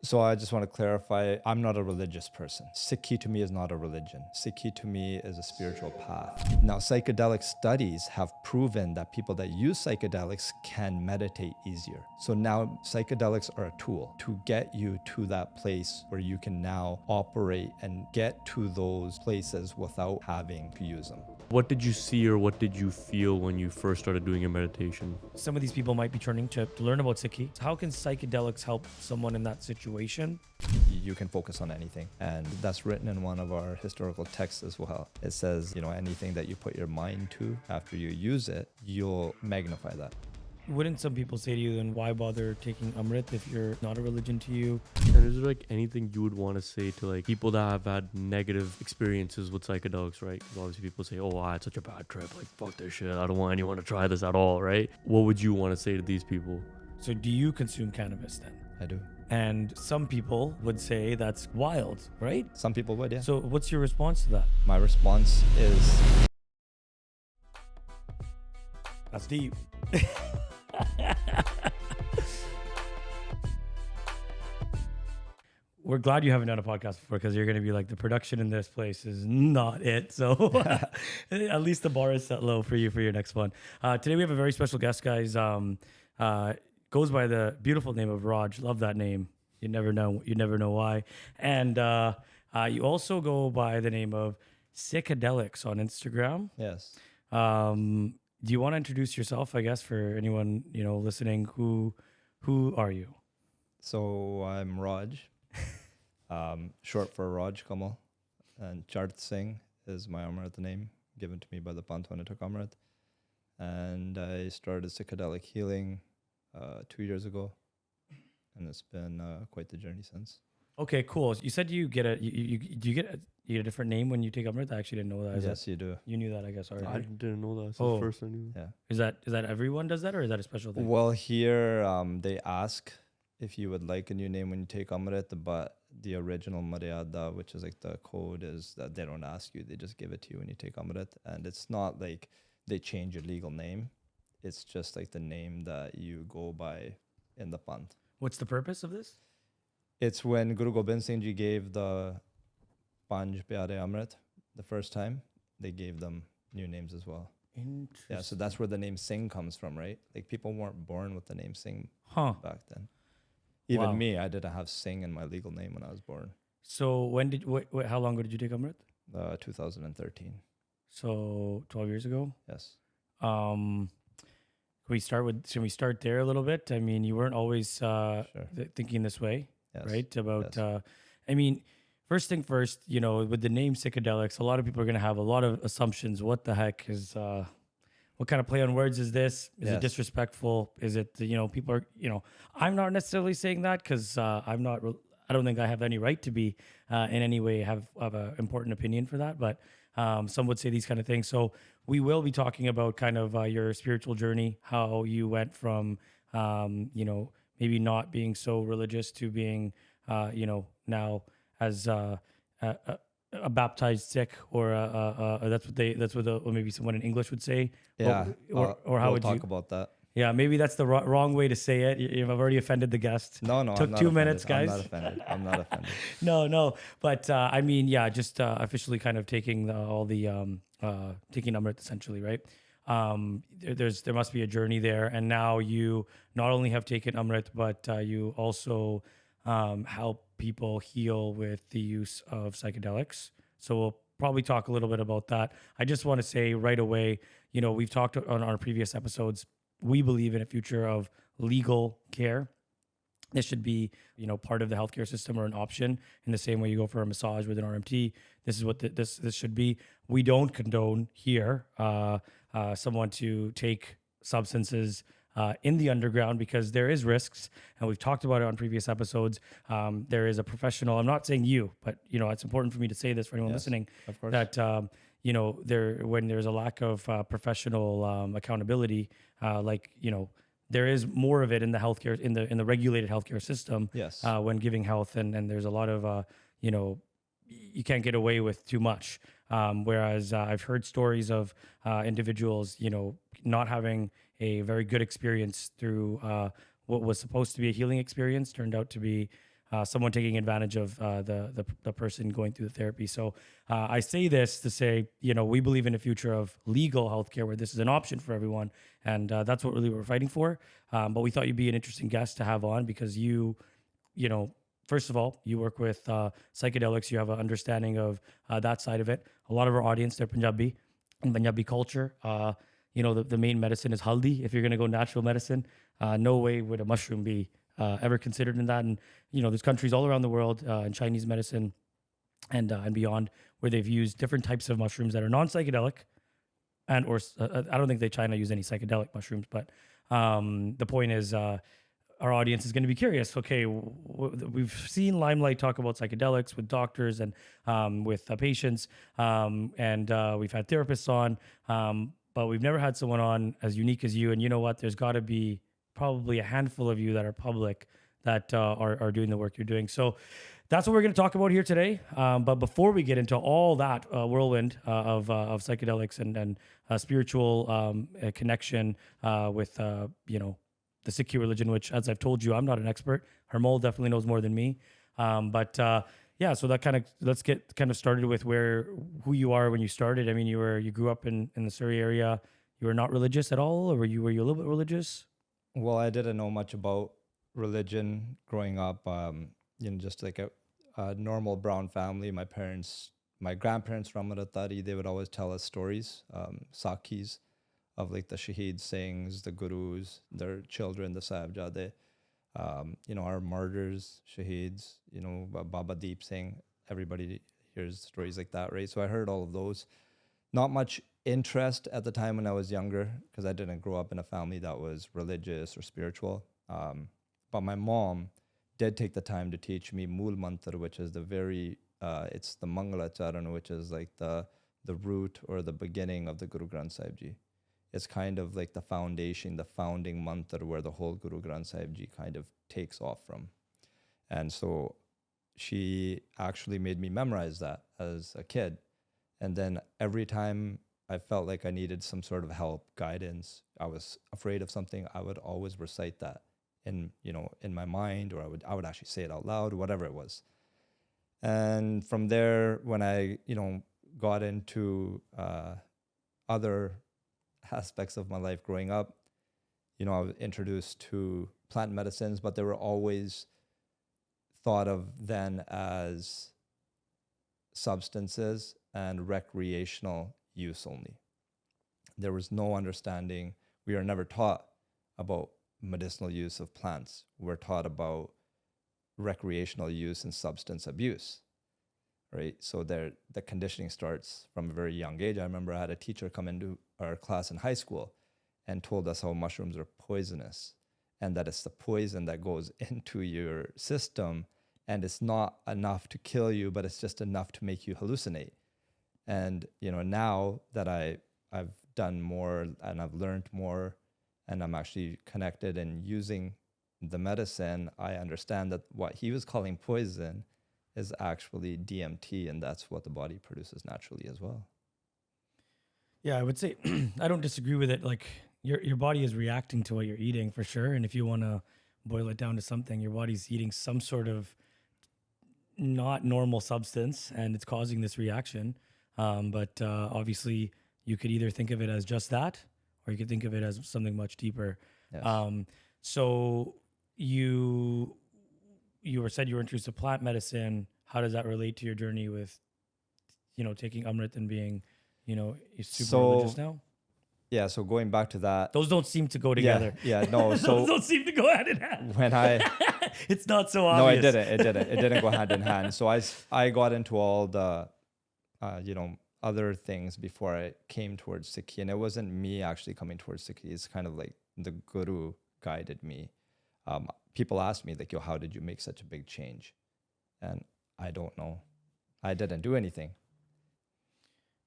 So I just want to clarify, I'm not a religious person. Sikhi to me is not a religion. Sikhi to me is a spiritual path. Now, psychedelic studies have proven that people that use psychedelics can meditate easier. So now psychedelics are a tool to get you to that place where you can now operate and get to those places without having to use them. What did you see or what did you feel when you first started doing your meditation? Some of these people might be turning to learn about Sikhi. How can psychedelics help someone in that situation? You can focus on anything. And that's written in one of our historical texts as well. It says, anything that you put your mind to after you use it, you'll magnify that. Wouldn't some people say to you, then why bother taking Amrit if you're not a religion to you? And is there anything you would want to say to people that have had negative experiences with psychedelics, right? Because obviously people say, oh, it's such a bad trip. Fuck this shit. I don't want anyone to try this at all, right? What would you want to say to these people? So do you consume cannabis then? I do. And some people would say that's wild, right? Some people would, yeah. So what's your response to that? My response is... That's deep. We're glad you haven't done a podcast before, because you're going to be like, the production in this place is not it. So at least the bar is set low for you for your next one. Today we have a very special guest, guys. Goes by the beautiful name of Raj. Love that name. You never know. You never know why. And you also go by the name of Sikhadelics on Instagram. Yes. Do you want to introduce yourself, I guess, for anyone listening? Who are you? So I'm Raj, short for Raj Kamal, and Charth Singh is my Amrit name, given to me by the Panth when I took Amrit. And I started Sikhadelic Healing 2 years ago, and it's been quite the journey since. Okay, cool. You said you get you get a different name when you take Amrit? I actually didn't know that. Yes, you do. You knew that, I guess, already. I didn't know that. It's the first I knew. Yeah. Is that everyone does that, or is that a special thing? Well, here they ask if you would like a new name when you take Amrit, but the original Maryada, which is the code, is that they don't ask you. They just give it to you when you take Amrit. And it's not like they change your legal name. It's just the name that you go by in the Panth. What's the purpose of this? It's when Guru Gobind Singh Ji gave the Panj Pyare Amrit the first time, they gave them new names as well. Interesting. Yeah, so that's where the name Singh comes from, right? People weren't born with the name Singh back then. Even me, I didn't have Singh in my legal name when I was born. So how long ago did you take Amrit? 2013. So 12 years ago? Yes. Should we start there a little bit? I mean, you weren't always thinking this way, Yes. right? About, first thing first, with the name Sikhadelics, a lot of people are going to have a lot of assumptions. What the heck is, what kind of play on words is this? Is it disrespectful? Is it, people are, I'm not necessarily saying that because I don't think I have any right to be in any way have an important opinion for that. But some would say these kind of things. So we will be talking about kind of your spiritual journey, how you went from, maybe not being so religious to being, now as a baptized Sikh, or that's what maybe someone in English would say. Yeah. Or how we'll would talk you about that? Yeah, maybe that's the wrong way to say it. I've already offended the guest. No, Took I'm not 2 offended. minutes, guys. I'm not offended. No. But just officially kind of taking taking Amrit essentially, right? There must be a journey there, and now you not only have taken Amrit, but you also help people heal with the use of psychedelics. So we'll probably talk a little bit about that. I just want to say right away, we've talked on our previous episodes. We believe in a future of legal care. This should be, part of the healthcare system, or an option, in the same way you go for a massage with an RMT. This is what this should be. We don't condone here someone to take substances in the underground, because there is risks, and we've talked about it on previous episodes. There is a professional. I'm not saying you, but it's important for me to say this for anyone listening. Of course. That when there's a lack of professional accountability, there is more of it in the healthcare, in the regulated healthcare system. Yes. When giving health, and there's a lot of you can't get away with too much. Whereas I've heard stories of individuals, not having a very good experience through what was supposed to be a healing experience turned out to be someone taking advantage of the person going through the therapy. So I say this to say, we believe in a future of legal healthcare where this is an option for everyone, and that's what really we're fighting for. But we thought you'd be an interesting guest to have on because first of all, you work with psychedelics. You have an understanding of that side of it. A lot of our audience, they're Punjabi, and Punjabi culture. The main medicine is haldi. If you're going to go natural medicine, no way would a mushroom be ever considered in that. And there's countries all around the world in Chinese medicine and beyond where they've used different types of mushrooms that are non-psychedelic, I don't think China use any psychedelic mushrooms, but the point is. Our audience is going to be curious. Okay, we've seen Limelight talk about psychedelics with doctors and with patients, and we've had therapists on, but we've never had someone on as unique as you. And you know what? There's got to be probably a handful of you that are public that are doing the work you're doing. So that's what we're going to talk about here today. But before we get into all that whirlwind of psychedelics and spiritual connection with the Sikh religion, which, as I've told you, I'm not an expert. Hermol definitely knows more than me. So that let's get kind of started with who you are when you started. I mean, you grew up in the Surrey area. You were not religious at all, or were you a little bit religious? Well, I didn't know much about religion growing up. Just like a normal brown family. My grandparents from Amritdhari, they would always tell us stories, Sakhis, of like the Shaheed Singhs, the Gurus, their children, the Sahibjade, our martyrs, Shaheeds, Baba Deep Singh. Everybody hears stories like that, right? So I heard all of those. Not much interest at the time when I was younger because I didn't grow up in a family that was religious or spiritual. But my mom did take the time to teach me Mool Mantra, which is it's the Mangala Charan, which is like the root or the beginning of the Guru Granth Sahib Ji. It's kind of like the foundation, the founding mantra where the whole Guru Granth Sahib Ji kind of takes off from. And so she actually made me memorize that as a kid. And then every time I felt like I needed some sort of help, guidance, I was afraid of something, I would always recite that in my mind, or I would actually say it out loud, whatever it was. And from there, when I, got into other aspects of my life growing up, I was introduced to plant medicines, but they were always thought of then as substances and recreational use only. There was no understanding. We are never taught about medicinal use of plants. We're taught about recreational use and substance abuse, right? So the conditioning starts from a very young age. I remember I had a teacher come into our class in high school and told us how mushrooms are poisonous and that it's the poison that goes into your system, and it's not enough to kill you, but it's just enough to make you hallucinate. And, now that I've done more and I've learned more and I'm actually connected and using the medicine, I understand that what he was calling poison is actually DMT, and that's what the body produces naturally as well. Yeah, I would say I don't disagree with it. Like your body is reacting to what you're eating for sure. And if you want to boil it down to something, your body's eating some sort of not normal substance and it's causing this reaction. But obviously you could either think of it as just that, or you could think of it as something much deeper. Yes. So you said you were introduced to plant medicine. How does that relate to your journey with, taking Amrit and being, you're super religious now? Yeah, so going back to that. Those don't seem to go together. Yeah, no. So those don't seem to go hand in hand. When I... It's not so obvious. No, it didn't go hand in hand. So I got into all the, other things before I came towards Sikhi. And it wasn't me actually coming towards Sikhi. It's kind of like the Guru guided me. People ask me, like, how did you make such a big change? And I don't know. I didn't do anything.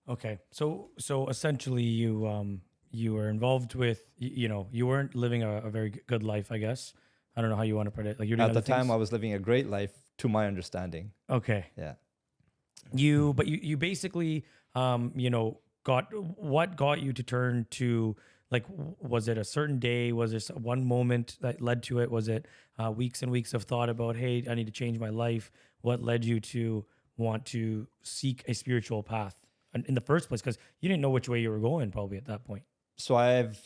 Okay. So essentially you were involved with, you weren't living a very good life, I guess. I don't know how you want to put it. Like you're doing At the time things? I was living a great life to my understanding. Okay. Yeah. You basically, got you to turn to Like, was it a certain day? Was there one moment that led to it? Was it weeks and weeks of thought about, hey, I need to change my life? What led you to want to seek a spiritual path in the first place? Because you didn't know which way you were going probably at that point. So I've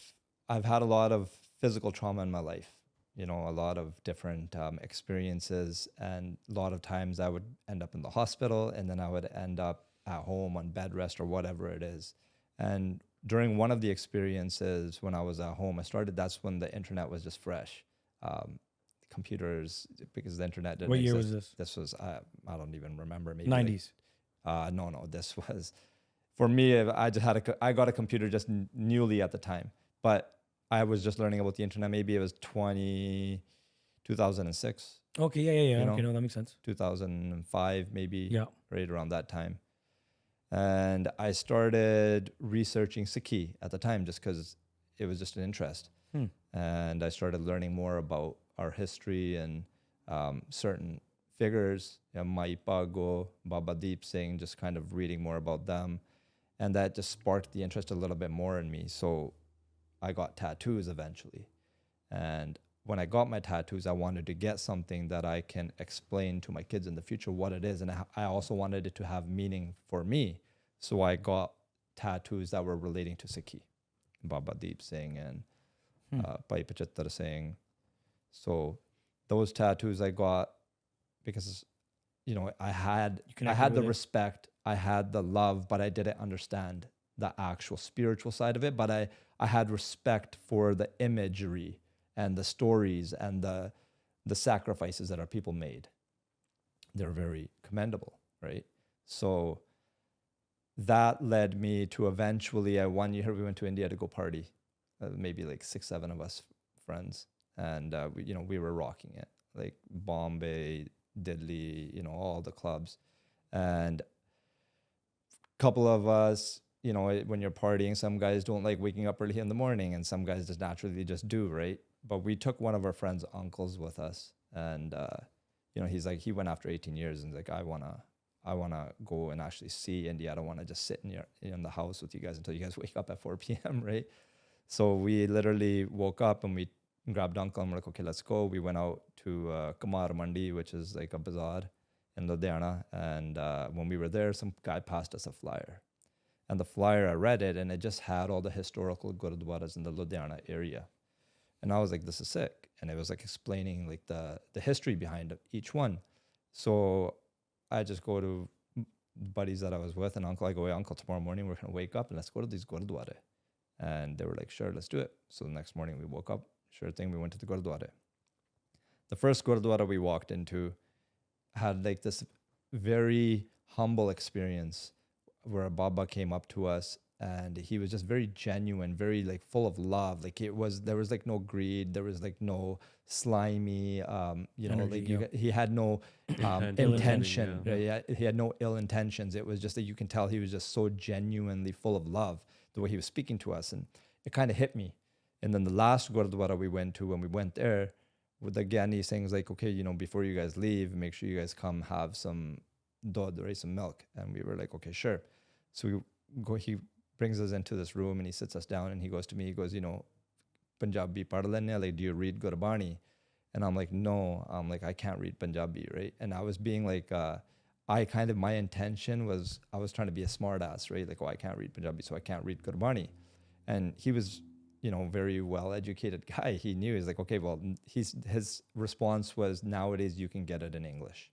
had a lot of physical trauma in my life, you know, a lot of different experiences, and a lot of times I would end up in the hospital, and then I would end up at home on bed rest or whatever it is. And during one of the experiences when I was at home, that's when the internet was just fresh. Computers, because the internet didn't What year exist. was this? This was, I don't even remember, maybe 90s. no, this was, for me, I got a computer just newly at the time, but I was just learning about the internet. Maybe it was 2006, Okay, yeah. You know? Okay, no, that makes sense. 2005, maybe, Yeah. right around that time. And I started researching Sikhi at the time just because it was just an interest. And I started learning more about our history and certain figures, Mai Pago, Baba Deep Singh, just kind of reading more about them. And that just sparked the interest a little bit more in me. So I got tattoos eventually. And when I got my tattoos, I wanted to get something that I can explain to my kids in the future what it is. And I also wanted it to have meaning for me. So I got tattoos that were relating to Sikhi, Baba Deep Singh and Pai Pachittar Singh. So those tattoos I got because, you know, I had the respect, I had the love, but I didn't understand the actual spiritual side of it. But I had respect for the imagery and the stories and the sacrifices that our people made. They're very commendable, right? So that led me to eventually, one year we went to India to go party, maybe like 6-7 of us friends. And, we were rocking it, like Bombay, Delhi, all the clubs. And a couple of us, when you're partying, some guys don't like waking up early in the morning and some guys just naturally just do, right? But we took one of our friends' uncles with us. And, he's like, he went after 18 years and he's like, I want to go and actually see India. I don't want to just sit in the house with you guys until you guys wake up at 4 p.m., right? So we literally woke up and we grabbed uncle and we're like, okay, let's go. We went out to Kamar Mandi, which is like a bazaar in Ludhiana. And when we were there, some guy passed us a flyer. And the flyer, I read it, and it just had all the historical gurudwaras in the Ludhiana area. And I was like, this is sick. And it was like explaining like the history behind each one. So I just go to buddies that I was with and uncle, I go, hey, uncle, tomorrow morning we're going to wake up and let's go to these gurudwara. And they were like, sure, let's do it. So the next morning we woke up, sure thing, we went to the gurudwara. The first gurudwara we walked into had like this very humble experience where a Baba came up to us and he was just very genuine, very like full of love. Like there was like no greed. There was like no slimy, Energy, he had no intention. Yeah. He had no ill intentions. It was just that you can tell he was just so genuinely full of love, the way he was speaking to us. And it kind of hit me. And then the last Gurdwara we went to, when we went there, with the Gyani saying like, okay, before you guys leave, make sure you guys come have some dod, right, some milk. And we were like, okay, sure. So he brings us into this room and he sits us down and he goes to me, he goes, Punjabi pad lenne, like, do you read Gurbani? And I'm like, no, I'm like, I can't read Punjabi, right? And I was being like, my intention was, I was trying to be a smart ass, right? Like, oh, I can't read Punjabi, so I can't read Gurbani. And he was, very well-educated guy. He knew, he's like, okay, well, his response was, nowadays you can get it in English.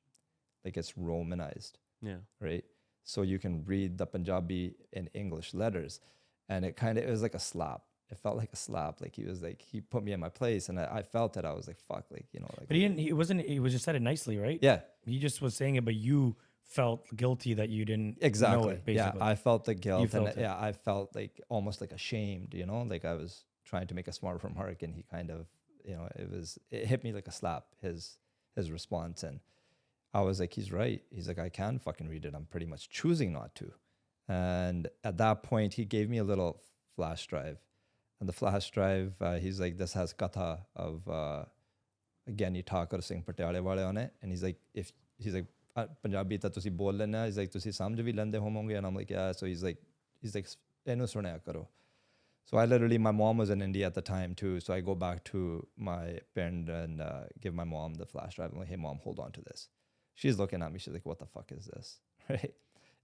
Like, it's Romanized. Yeah. Right? So you can read the Punjabi in English letters. And it was like a slap. It felt like a slap. Like he put me in my place and I felt it. I was like, fuck, like, like. But he was just said it nicely, right? Yeah. He just was saying it, but you felt guilty that you didn't Exactly. know it, basically. Yeah, I felt the guilt. You felt it. Yeah, I felt like almost like ashamed, like I was trying to make a smart remark and he kind of, it hit me like a slap, his response. And I was like, he's right. He's like, I can fucking read it. I'm pretty much choosing not to. And at that point, he gave me a little flash drive. And the flash drive, he's like, this has katha of Gyani Thakur Singh Patiale wale on it. And he's like, Punjabi ta tusi bol lena. He's like, tusi samjh vi lende homonge. And I'm like, yeah. So he's like, enu sunaya karo. So I literally, my mom was in India at the time too. So I go back to my parent and give my mom the flash drive. I'm like, hey mom, hold on to this. She's looking at me. She's like, what the fuck is this? Right.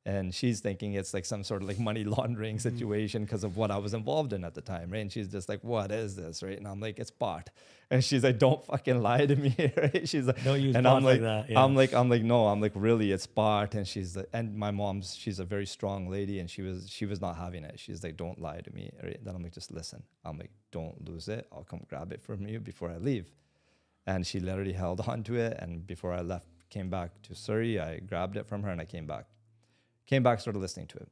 And she's thinking it's like some sort of like money laundering situation because of what I was involved in at the time, right? And she's just like, what is this, right? And I'm like, it's pot. And she's like, don't fucking lie to me, right? She's like, Don't use and pot I'm like like, that. Yeah. I'm like, no, I'm like, really, it's pot. And she's like, and my mom's, she's a very strong lady, and she was not having it. She's like, don't lie to me, right? Then I'm like, just listen. I'm like, don't lose it. I'll come grab it from you before I leave. And she literally held on to it. And before I left, came back to Surrey, I grabbed it from her and I came back, started listening to it.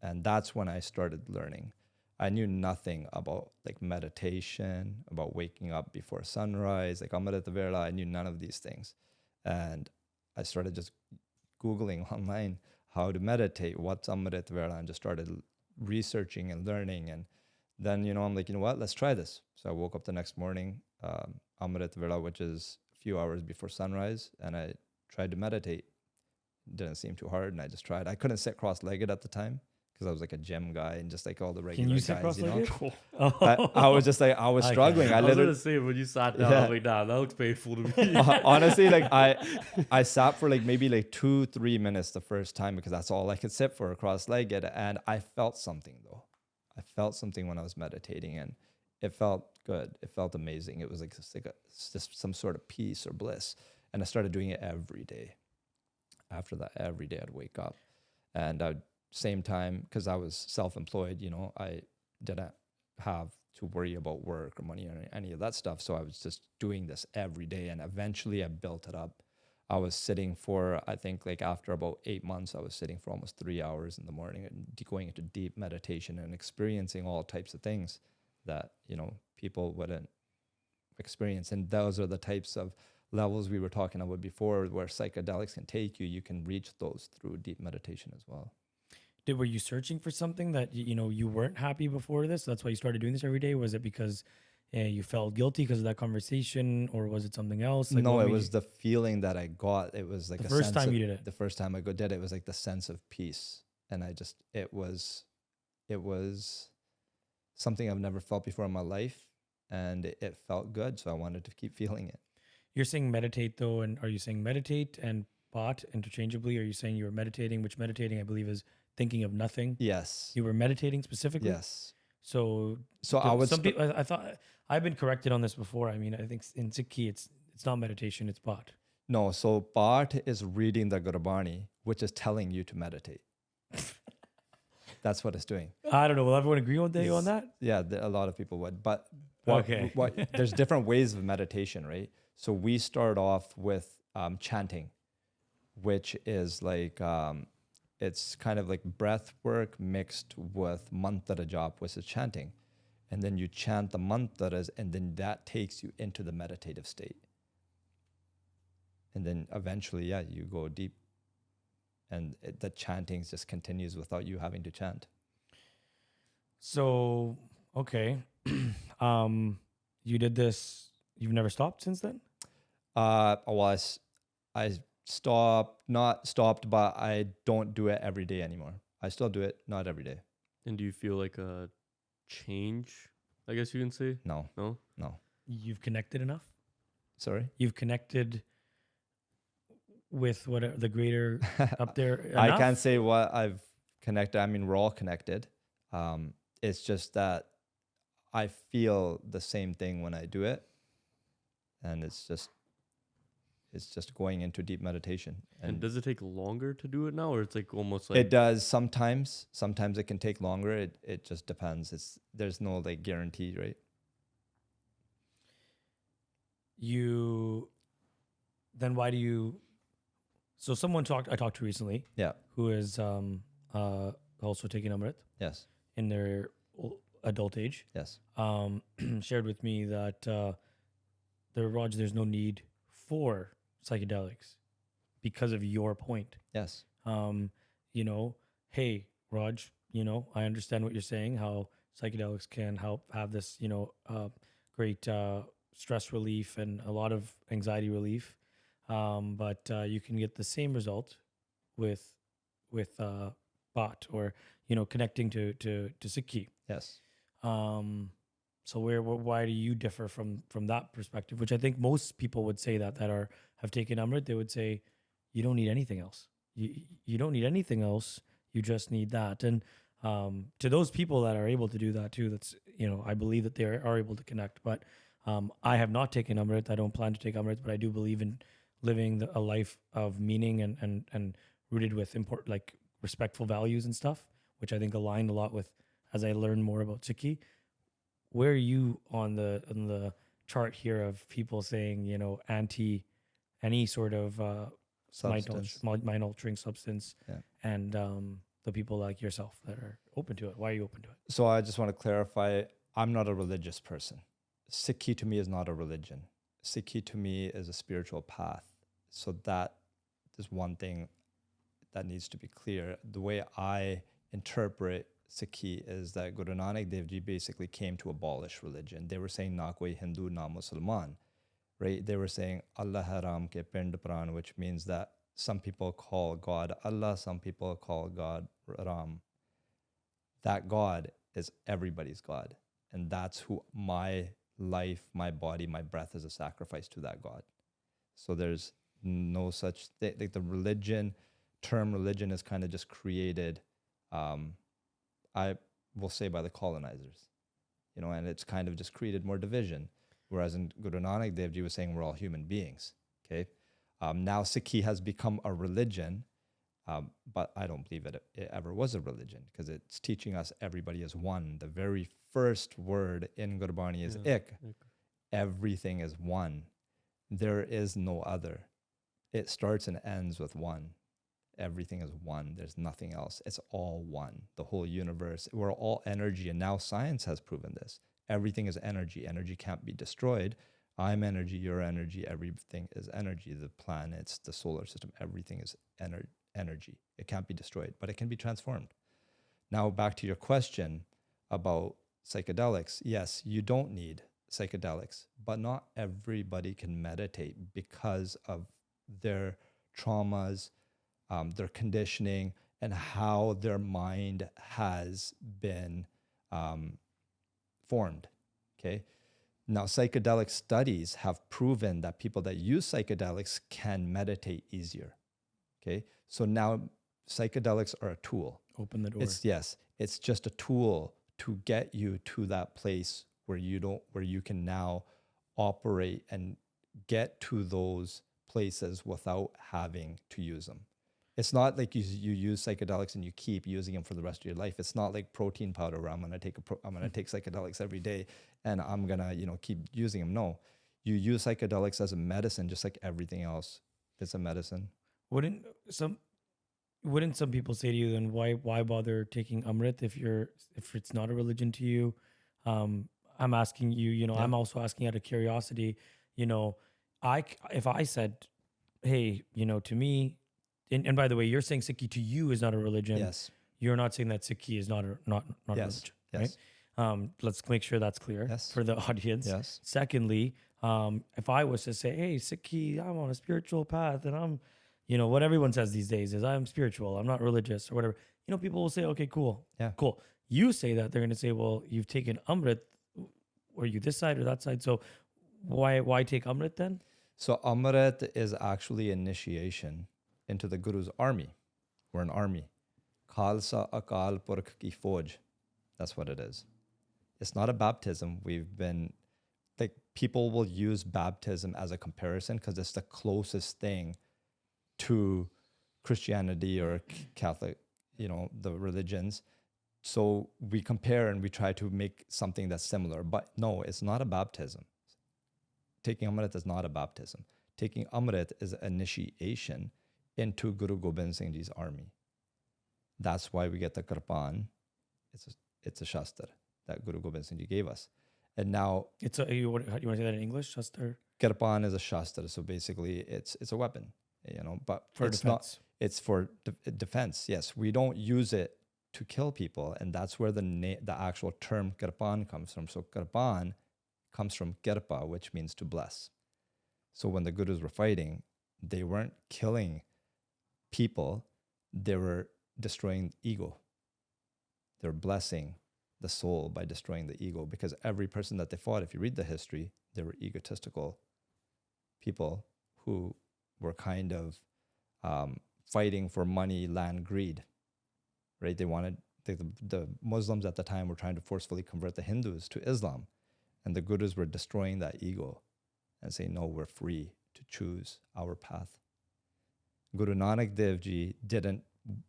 And that's when I started learning. I knew nothing about like meditation, about waking up before sunrise, like Amrit Vela. I knew none of these things. And I started just Googling online how to meditate, what's Amrit Vela, and just started researching and learning. And then, I'm like, you know what, let's try this. So I woke up the next morning, Amrit Vela, which is a few hours before sunrise, and I tried to meditate. Didn't seem too hard, and I just tried. I couldn't sit cross-legged at the time because I was like a gym guy and just like all the regular Can you guys, sit cross-legged? I was just like, I was struggling. I I was literally, gonna say when you sat down, I was like, nah, that looks painful to me. honestly, like I sat for like maybe like 2-3 minutes the first time because that's all I could sit for cross-legged, and I felt something though. I felt something when I was meditating, and it felt good. It felt amazing. It was like just some sort of peace or bliss, and I started doing it every day. After that, every day I'd wake up, and same time, because I was self-employed, I didn't have to worry about work or money or any of that stuff. So I was just doing this every day, and eventually I built it up. I was sitting for, I think like after about 8 months, I was sitting for almost 3 hours in the morning and going into deep meditation and experiencing all types of things that, people wouldn't experience. And those are the types of levels we were talking about before, where psychedelics can take you. You can reach those through deep meditation as well. Were you searching for something that you weren't happy before this? That's why you started doing this every day? Was it because you felt guilty because of that conversation, or was it something else? Like, no, it was the feeling that I got. It was like the first time you did it. The first time I did it, it was like the sense of peace, and it was something I've never felt before in my life, and it felt good. So I wanted to keep feeling it. You're saying meditate though, and are you saying meditate and pot interchangeably? Are you saying you were meditating, which meditating I believe is thinking of nothing? Yes. You were meditating specifically? Yes. So I was some people, I thought I've been corrected on this before. I mean, I think in Sikh it's not meditation, it's pot. No, so pot is reading the Gurbani, which is telling you to meditate. That's what it's doing. I don't know. Will everyone agree with you on that? Yeah, a lot of people would. But Okay. There's different ways of meditation, right? So we start off with chanting, which is like, it's kind of like breath work mixed with mantra jap, which is chanting. And then you chant the mantras, and then that takes you into the meditative state. And then eventually, you go deep. And the chanting just continues without you having to chant. So, okay. You did this, you've never stopped since then? Well, I not stopped, but I don't do it every day anymore. I still do it, not every day. And do you feel like a change, I guess you can say? No. You've connected enough? Sorry? You've connected with what the greater up there enough? I can't say what I've connected. I mean, we're all connected. It's just that I feel the same thing when I do it. And it's just going into deep meditation. And does it take longer to do it now, or it's like almost like it does sometimes. Sometimes it can take longer. It just depends. There's no like guarantee, right? Then why do you? So someone I talked to recently. Yeah. Who is also taking Amrit. Yes. In their adult age. Yes. Shared with me that there's no need for psychedelics because of your point. Yes. Hey, Raj, I understand what you're saying, how psychedelics can help have this, great stress relief and a lot of anxiety relief. But you can get the same result with pot or, connecting to Sikhi. Yes. So why do you differ from that perspective? Which I think most people would say that have taken Amrit. They would say, you don't need anything else. You don't need anything else. You just need that. And to those people that are able to do that too, that's I believe that they are able to connect. But I have not taken Amrit. I don't plan to take Amrit, but I do believe in living a life of meaning and rooted with like respectful values and stuff, which I think aligned a lot with as I learned more about Sikhi. Where are you on the chart here of people saying, anti any sort of mind altering substance, and the people like yourself that are open to it? Why are you open to it? So I just want to clarify, I'm not a religious person. Sikhi to me is not a religion. Sikhi to me is a spiritual path. So that is one thing that needs to be clear. The way I interpret Sikhi is that Guru Nanak Dev Ji basically came to abolish religion. They were saying na koi Hindu na Musliman, right? They were saying Allah haram ke pind pran, which means that some people call God Allah, some people call God Ram. That God is everybody's God. And that's who my life, my body, my breath is a sacrifice to that God. So there's no such thing. Like the term religion is kind of just created, I will say, by the colonizers, and it's kind of just created more division. Whereas in Guru Nanak Dev Ji was saying we're all human beings. Okay. Now Sikhi has become a religion, but I don't believe it ever was a religion, because it's teaching us everybody is one. The very first word in Gurbani is ik. Everything is one. There is no other. It starts and ends with one. Everything is one. There's nothing else. It's all one. The whole universe. We're all energy. And now science has proven this. Everything is energy. Energy can't be destroyed. I'm energy. You're energy. Everything is energy. The planets, the solar system, everything is energy. It can't be destroyed, but it can be transformed. Now, back to your question about psychedelics. Yes, you don't need psychedelics, but not everybody can meditate because of their traumas, their conditioning, and how their mind has been formed. Okay. Now, psychedelic studies have proven that people that use psychedelics can meditate easier. Okay. So now psychedelics are a tool. Open the door. It's just a tool to get you to that place where you can now operate and get to those places without having to use them. It's not like you use psychedelics and you keep using them for the rest of your life. It's not like protein powder where I'm gonna take psychedelics every day and I'm gonna keep using them. No, you use psychedelics as a medicine, just like everything else. It's a medicine. Wouldn't some people say to you, then why bother taking Amrit if it's not a religion to you? I'm asking you, I'm also asking out of curiosity, if I said, hey, to me, and by the way, you're saying Sikhi to you is not a religion. Yes. You're not saying that Sikhi is not a religion, yes. right? Let's make sure that's clear for the audience. Yes. Secondly, if I was to say, hey, Sikhi, I'm on a spiritual path and I'm, what everyone says these days is I'm spiritual, I'm not religious or whatever. People will say, okay, cool. Yeah. Cool. You say that, they're going to say, well, you've taken Amrit. Were you this side or that side? So why take Amrit then? So Amrit is actually initiation into the Guru's army. We're an army. Khalsa Akal Purkh Ki Fauj. That's what it is. It's not a baptism. People will use baptism as a comparison because it's the closest thing to Christianity or Catholic, the religions. So we compare and we try to make something that's similar. But no, it's not a baptism. Taking Amrit is not a baptism. Taking Amrit is an initiation into Guru Gobind Singh Ji's army. That's why we get the Kirpan. It's a Shastra that Guru Gobind Singh Ji gave us. And now... you want to say that in English, Shastra? Kirpan is a Shastra, so basically it's a weapon, but for it's defense. It's for defense, yes. We don't use it to kill people, and that's where the actual term Kirpan comes from. So Kirpan comes from Kirpa, which means to bless. So when the Gurus were fighting, they weren't killing people, they were destroying ego. They're blessing the soul by destroying the ego, because every person that they fought, if you read the history, they were egotistical people who were kind of fighting for money, land, greed, right? They wanted, the Muslims at the time were trying to forcefully convert the Hindus to Islam, and the Gurus were destroying that ego and saying, no, we're free to choose our path. Guru Nanak Dev Ji didn't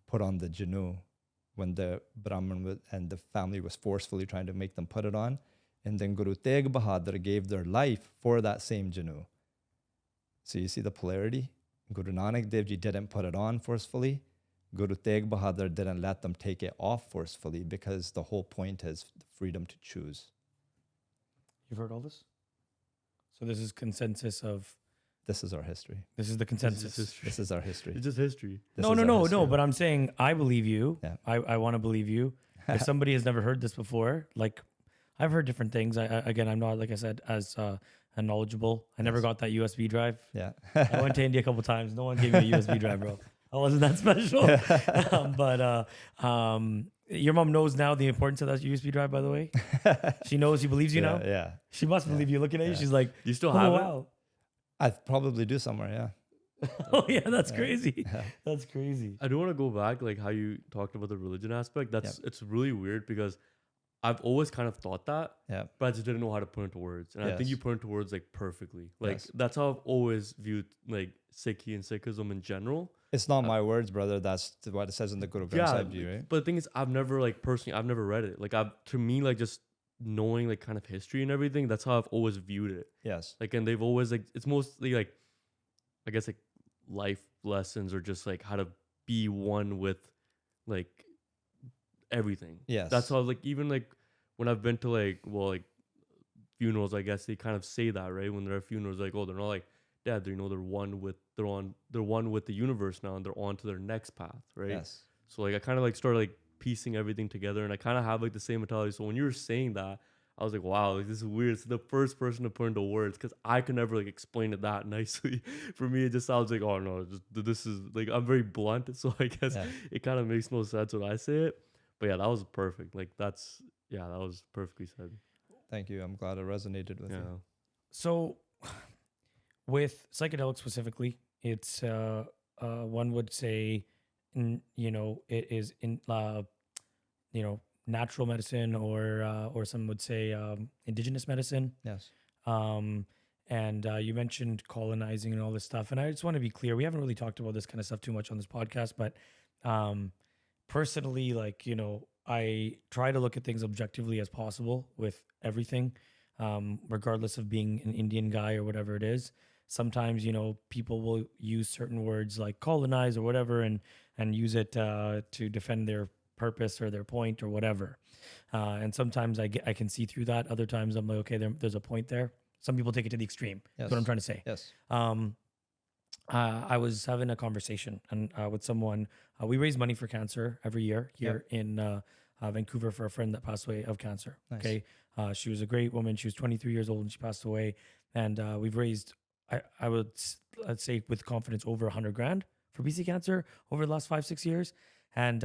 put on the janu when the Brahmin and the family was forcefully trying to make them put it on. And then Guru Tegh Bahadur gave their life for that same janu. So you see the polarity? Guru Nanak Dev Ji didn't put it on forcefully. Guru Tegh Bahadur didn't let them take it off forcefully, because the whole point is the freedom to choose. You've heard all this? So this is consensus of... This is our history. This is the consensus. This is our history. It's just history. No. But I'm saying I believe you. Yeah. I want to believe you. If somebody has never heard this before, like I've heard different things. Again, I'm not, like I said, as knowledgeable. I never got that USB drive. Yeah. I went to India a couple times. No one gave me a USB drive, bro. I wasn't that special. Your mom knows now the importance of that USB drive, by the way. She knows, she believes you now. Yeah. She must believe you. Looking at you, she's like, You still have it? wow. I probably do somewhere, yeah. Oh yeah, that's crazy. Yeah. That's crazy. I do want to go back, like how you talked about the religion aspect. It's really weird because I've always kind of thought that, Yeah. but I just didn't know how to put it into words. And I think Yes. you put it into words like perfectly. Like Yes. that's how I've always viewed like Sikhi and Sikhism in general. It's not my words, brother. That's what it says in the Guru Granth Sahib Ji, right? But the thing is, I've never like personally, I've never read it. Like to me, like just knowing like kind of history and everything, that's how I've always viewed it. Yes. Like, and they've always like, it's mostly like, I guess like life lessons or just like how to be one with like everything. Yes. That's how like, even like when I've been to like, well, like funerals, I guess they kind of say that, right? When there are funerals, like, oh, they're not like, Dad, they're one with the universe now, and they're on to their next path, right? Yes. So like I kind of like started like piecing everything together, and I kind of have like the same mentality. So when you were saying that, I was like, wow, like this is weird. It's the first person to put into words, because I could never like explain it that nicely. For me, it just sounds like, oh no, this is like, I'm very blunt, so I guess it kind of makes no sense when I say it. But yeah, that was perfect. Like that was perfectly said. Thank you. I'm glad it resonated with you. So with psychedelics specifically, it's one would say, it is in natural medicine, or some would say indigenous medicine. Yes. And you mentioned colonizing and all this stuff, and I just want to be clear, we haven't really talked about this kind of stuff too much on this podcast, but personally, like, I try to look at things objectively as possible with everything, regardless of being an Indian guy or whatever it is. Sometimes, people will use certain words like colonize or whatever and use it to defend their purpose or their point or whatever. And sometimes I can see through that. Other times I'm like, okay, there's a point there. Some people take it to the extreme. Yes. That's what I'm trying to say. Yes. I was having a conversation with someone. We raise money for cancer every year here in Vancouver for a friend that passed away of cancer. Nice. Okay. She was a great woman. She was 23 years old and she passed away. And we've raised, I would, let's say with confidence, over $100,000 for BC cancer over the last 5-6 years. And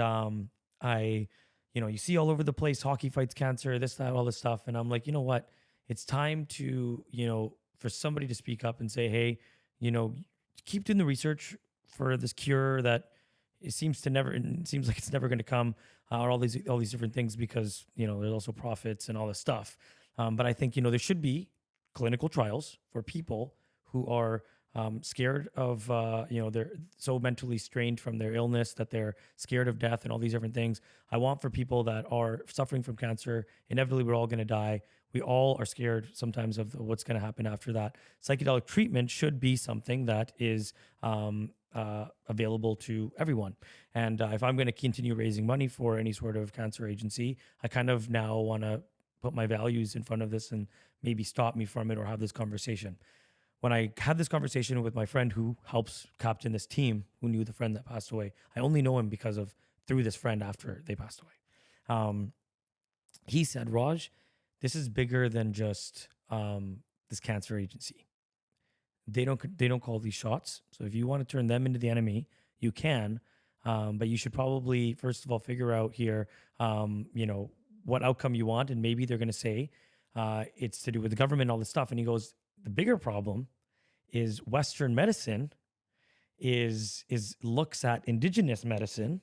you see all over the place, hockey fights cancer, this, that, all this stuff. And I'm like, you know what? It's time to, for somebody to speak up and say, hey, keep doing the research for this cure that it seems like it's never going to come, or all these different things, because, there's also profits and all this stuff. But I think, there should be clinical trials for people who are scared of, they're so mentally strained from their illness that they're scared of death and all these different things. I want for people that are suffering from cancer, inevitably we're all going to die. We all are scared sometimes of what's going to happen after that. Psychedelic treatment should be something that is available to everyone. And if I'm going to continue raising money for any sort of cancer agency, I kind of now want to put my values in front of this and maybe stop me from it or have this conversation. When I had this conversation with my friend who helps captain this team, who knew the friend that passed away, I only know him through this friend after they passed away. He said, Raj, this is bigger than just this cancer agency. They don't call these shots. So if you want to turn them into the enemy, you can. But you should probably, first of all, figure out here, what outcome you want. And maybe they're going to say it's to do with the government and all this stuff. And he goes, the bigger problem is Western medicine is looks at indigenous medicine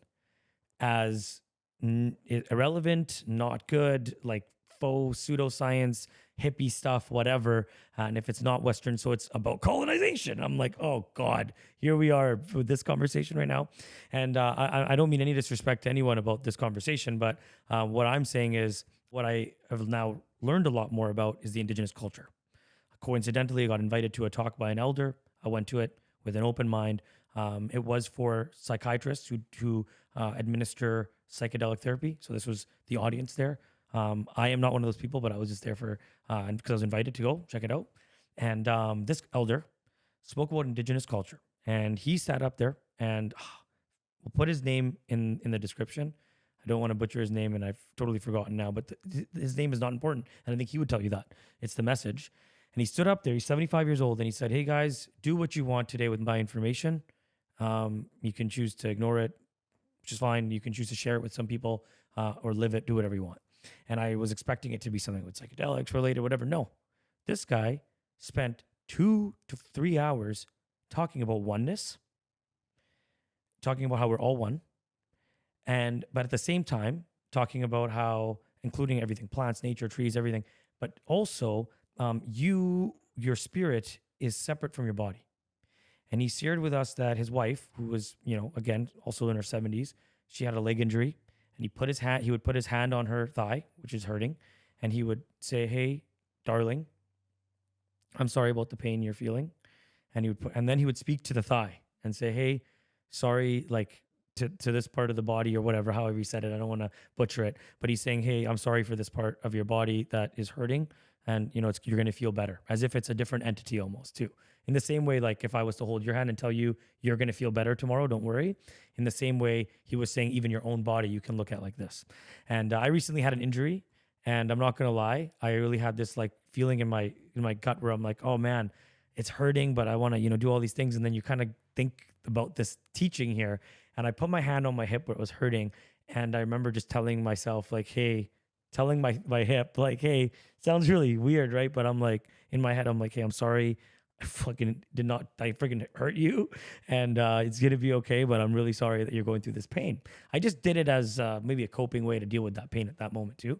as irrelevant, not good, like faux pseudoscience, hippie stuff, whatever. And if it's not Western, so it's about colonization. I'm like, oh God, here we are with this conversation right now. And I don't mean any disrespect to anyone about this conversation, but what I'm saying is what I have now learned a lot more about is the indigenous culture. Coincidentally, I got invited to a talk by an elder. I went to it with an open mind. It was for psychiatrists who administer psychedelic therapy. So this was the audience there. I am not one of those people, but I was just there for because I was invited to go check it out. And this elder spoke about indigenous culture, and he sat up there, and we'll put his name in the description. I don't want to butcher his name, and I've totally forgotten now, but his name is not important, and I think he would tell you that. It's the message. And he stood up there, he's 75 years old, and he said, hey guys, do what you want today with my information. You can choose to ignore it, which is fine. You can choose to share it with some people or live it, do whatever you want. And I was expecting it to be something with psychedelics related, whatever. No, this guy spent 2 to 3 hours talking about oneness, talking about how we're all one. But at the same time, talking about how, including everything, plants, nature, trees, everything, but also your spirit is separate from your body. And he shared with us that his wife, who was, again, also in her 70s, she had a leg injury, and he would put his hand on her thigh, which is hurting, and he would say, hey, darling, I'm sorry about the pain you're feeling. And then he would speak to the thigh and say, hey, sorry, like to this part of the body or whatever, however he said it. I don't want to butcher it, but he's saying, hey, I'm sorry for this part of your body that is hurting. And, you're going to feel better, as if it's a different entity almost too. In the same way, like if I was to hold your hand and tell you, you're going to feel better tomorrow, don't worry. In the same way, he was saying, even your own body, you can look at like this. And I recently had an injury, and I'm not going to lie, I really had this like feeling in my gut where I'm like, oh man, it's hurting, but I want to, do all these things. And then you kind of think about this teaching here. And I put my hand on my hip where it was hurting. And I remember just telling myself like, hey, telling my hip like, hey, sounds really weird, right? But I'm like, in my head, I'm like, hey, I'm sorry. I freaking hurt you. And it's going to be okay. But I'm really sorry that you're going through this pain. I just did it as maybe a coping way to deal with that pain at that moment too.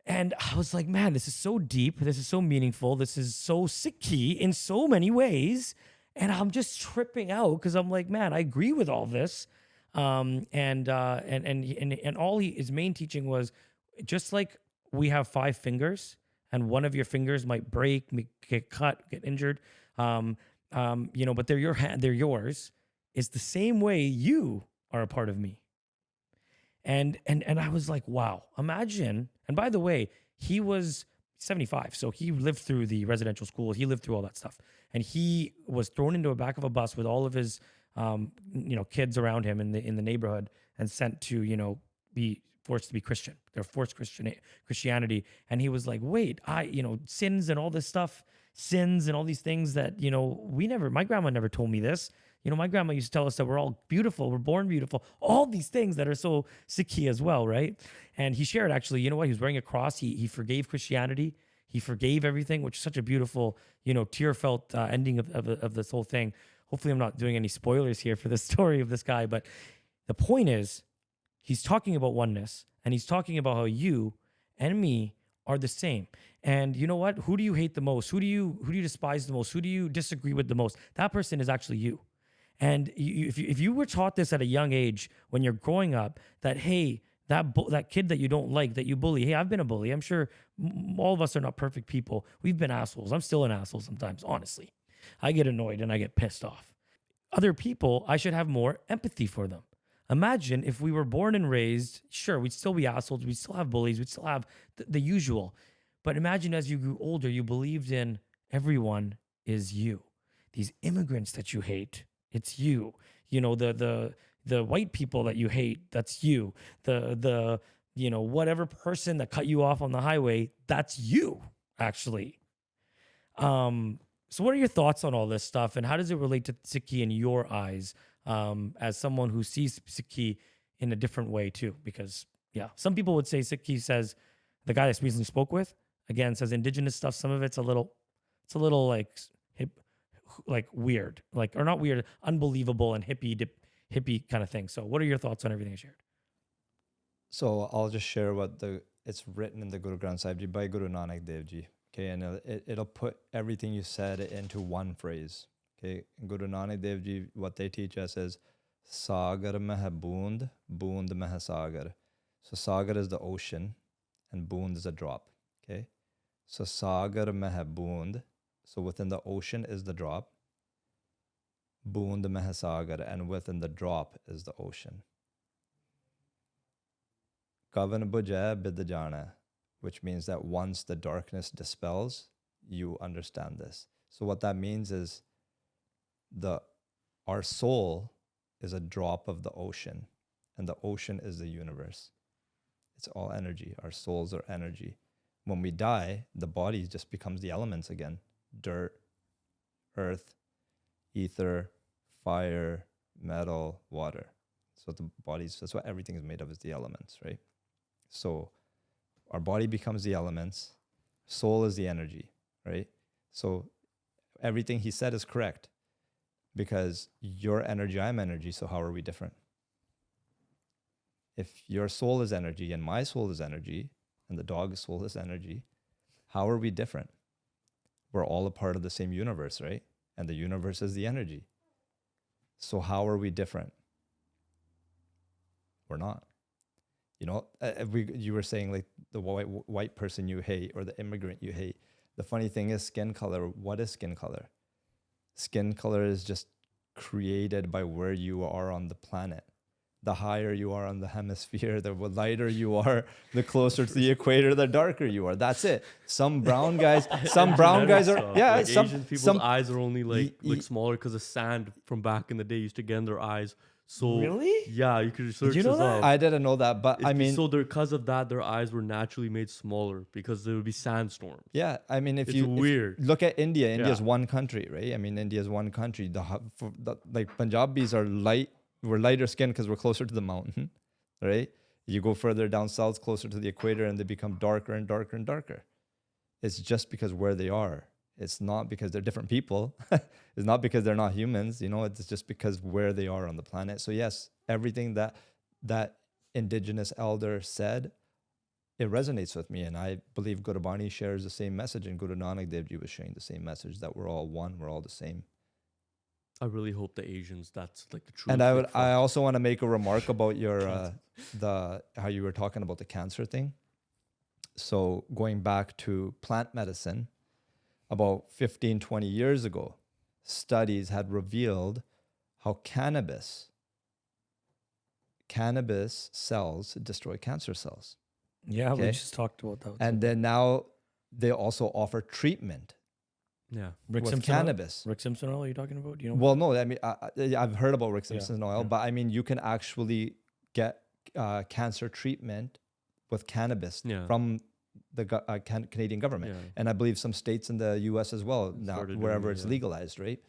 And I was like, man, this is so deep. This is so meaningful. This is so Sikhi in so many ways. And I'm just tripping out because I'm like, man, I agree with all this. And all his main teaching was just like we have 5 fingers and one of your fingers might break, get cut, get injured. But they're they're yours. It's the same way you are a part of me. And I was like, wow, imagine. And by the way, he was 75. So he lived through the residential school. He lived through all that stuff. And he was thrown into the back of a bus with all of his, kids around him in the neighborhood and sent to, be forced to be Christian. They're forced Christianity. And he was like, wait, sins and all this stuff, sins and all these things that, my grandma never told me this. My grandma used to tell us that we're all beautiful, we're born beautiful, all these things that are so Sikhi as well, right? And he shared actually, he was wearing a cross. He forgave Christianity. He forgave everything, which is such a beautiful, tear-felt ending of this whole thing. Hopefully I'm not doing any spoilers here for the story of this guy, but the point is he's talking about oneness, and he's talking about how you and me are the same. And you know what? Who do you hate the most? Who do you despise the most? Who do you disagree with the most? That person is actually you. And if you were taught this at a young age when you're growing up, that, hey, that kid that you don't like, that you bully, hey, I've been a bully. I'm sure all of us are not perfect people. We've been assholes. I'm still an asshole sometimes, honestly. I get annoyed and I get pissed off. Other people, I should have more empathy for them. Imagine if we were born and raised, sure, we'd still be assholes. We'd still have bullies. We'd still have the usual. But imagine as you grew older, you believed in everyone is you. These immigrants that you hate, it's you. The white people that you hate, that's you. The whatever person that cut you off on the highway, that's you, actually. So what are your thoughts on all this stuff, and how does it relate to Sikhi in your eyes, as someone who sees Sikhi in a different way too? Because some people would say Sikhi says the guy I recently spoke with, again, says indigenous stuff, some of it's a little like hip, like weird, like, or not weird, unbelievable and hippie kind of thing. So what are your thoughts on everything I shared? So I'll just share it's written in the Guru Granth Sahib Ji by Guru Nanak Dev Ji. Okay, and it'll put everything you said into one phrase. Okay, Guru Nanak Dev Ji, what they teach us is Sagar meh boond, boond meh sagar. So Sagar is the ocean and boond is a drop. Okay, so Sagar meh boond. So within the ocean is the drop. Boond meh sagar, and within the drop is the ocean. Kavan bujai bid jana, which means that once the darkness dispels, you understand this. So what that means is our soul is a drop of the ocean, and the ocean is the universe. It's all energy. Our souls are energy. When we die, the body just becomes the elements again. Dirt, earth, ether, fire, metal, water. So that's what everything is made of, is the elements, right? So our body becomes the elements. Soul is the energy, right? So everything he said is correct, because you're energy, I'm energy. So how are we different? If your soul is energy and my soul is energy and the dog's soul is energy, how are we different? We're all a part of the same universe, right? And the universe is the energy. So how are we different? We're not. You know, you were saying like the white person you hate or the immigrant you hate. The funny thing is skin color. What is skin color? Skin color is just created by where you are on the planet. The higher you are on the hemisphere, the lighter you are, the closer to the equator, the darker you are. That's it. Some brown guys are, yeah. Like some Asian people's some eyes are only like smaller because the sand from back in the day used to get in their eyes. So Really? Yeah, you could search you know this that? up. I didn't know that, but I mean, so because of that, their eyes were naturally made smaller because there would be sandstorms. yeah. I mean, if It's you weird. look at India, India's Yeah. one country, right? I mean, India's one country. Like Punjabis are light. We're lighter skin because we're closer to the mountain, right? You go further down south, closer to the equator, and they become darker and darker and darker. It's just because where they are. It's not because they're different people. It's not because they're not humans. You know, it's just because where they are on the planet. So yes, everything that indigenous elder said, it resonates with me. And I believe Gurbani shares the same message, and Guru Nanak Dev Ji was sharing the same message, that we're all one, we're all the same. I really hope the Asians, that's like the truth. And I also want to make a remark about your how you were talking about the cancer thing. So going back to plant medicine, about 15, 20 years ago, studies had revealed how cannabis cells destroy cancer cells. Yeah, we Okay. just talked about that. And then now they also offer treatment Yeah. Rick with Simpson cannabis. Oil? Rick Simpson oil, are you talking about? Do you know? Well, no, I mean, I've heard about Rick Yeah, Simpson oil, yeah. but I mean, you can actually get cancer treatment with cannabis Yeah. from the Canadian government. Yeah. And I believe some states in the US as well, now started wherever doing it, it's yeah. legalized, right?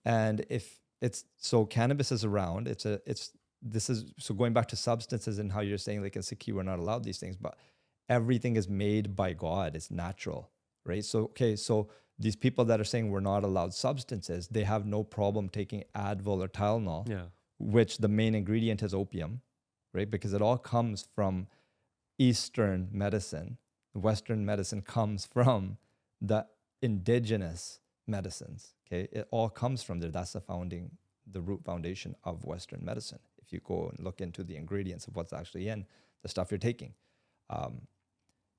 And if it's, so cannabis is around, so going back to substances and how you're saying like in Sikh, we're not allowed these things, but everything is made by God. It's natural, right? So, okay, so these people that are saying we're not allowed substances, they have no problem taking Advil or Tylenol, Yeah. which the main ingredient is opium, right? Because it all comes from Eastern medicine. Western medicine comes from the indigenous medicines, okay? It all comes from there. That's the root foundation of Western medicine. If you go and look into the ingredients of what's actually in the stuff you're taking.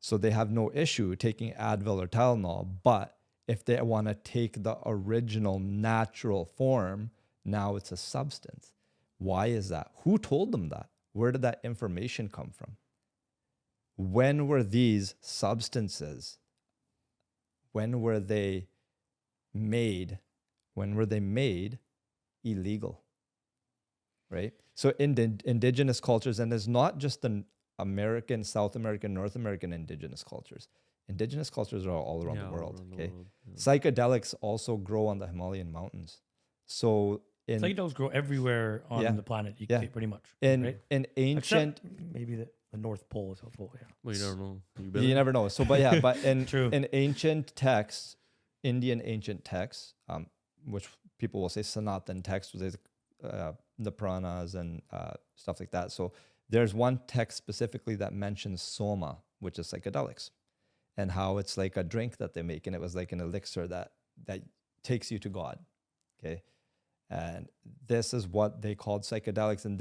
So they have no issue taking Advil or Tylenol, but if they want to take the original natural form, now it's a substance. Why is that? Who told them that? Where did that information come from? When were these substances, when were they made illegal? Right? So in the indigenous cultures, and it's not just the American, South American, North American indigenous cultures. Indigenous cultures are all around the world. Okay. Psychedelics also grow on the Himalayan mountains. So psychedelics grow everywhere on the planet. Yeah. Pretty much. In right? ancient, Except maybe The North Pole is South Pole. Yeah. Well, you never know. You never know. So, but yeah, but True. in ancient texts, Indian ancient texts, which people will say Sanatan texts, which is the Puranas and stuff like that. So there's one text specifically that mentions soma, which is psychedelics, and how it's like a drink that they make, and it was like an elixir that takes you to God. Okay, and this is what they called psychedelics, and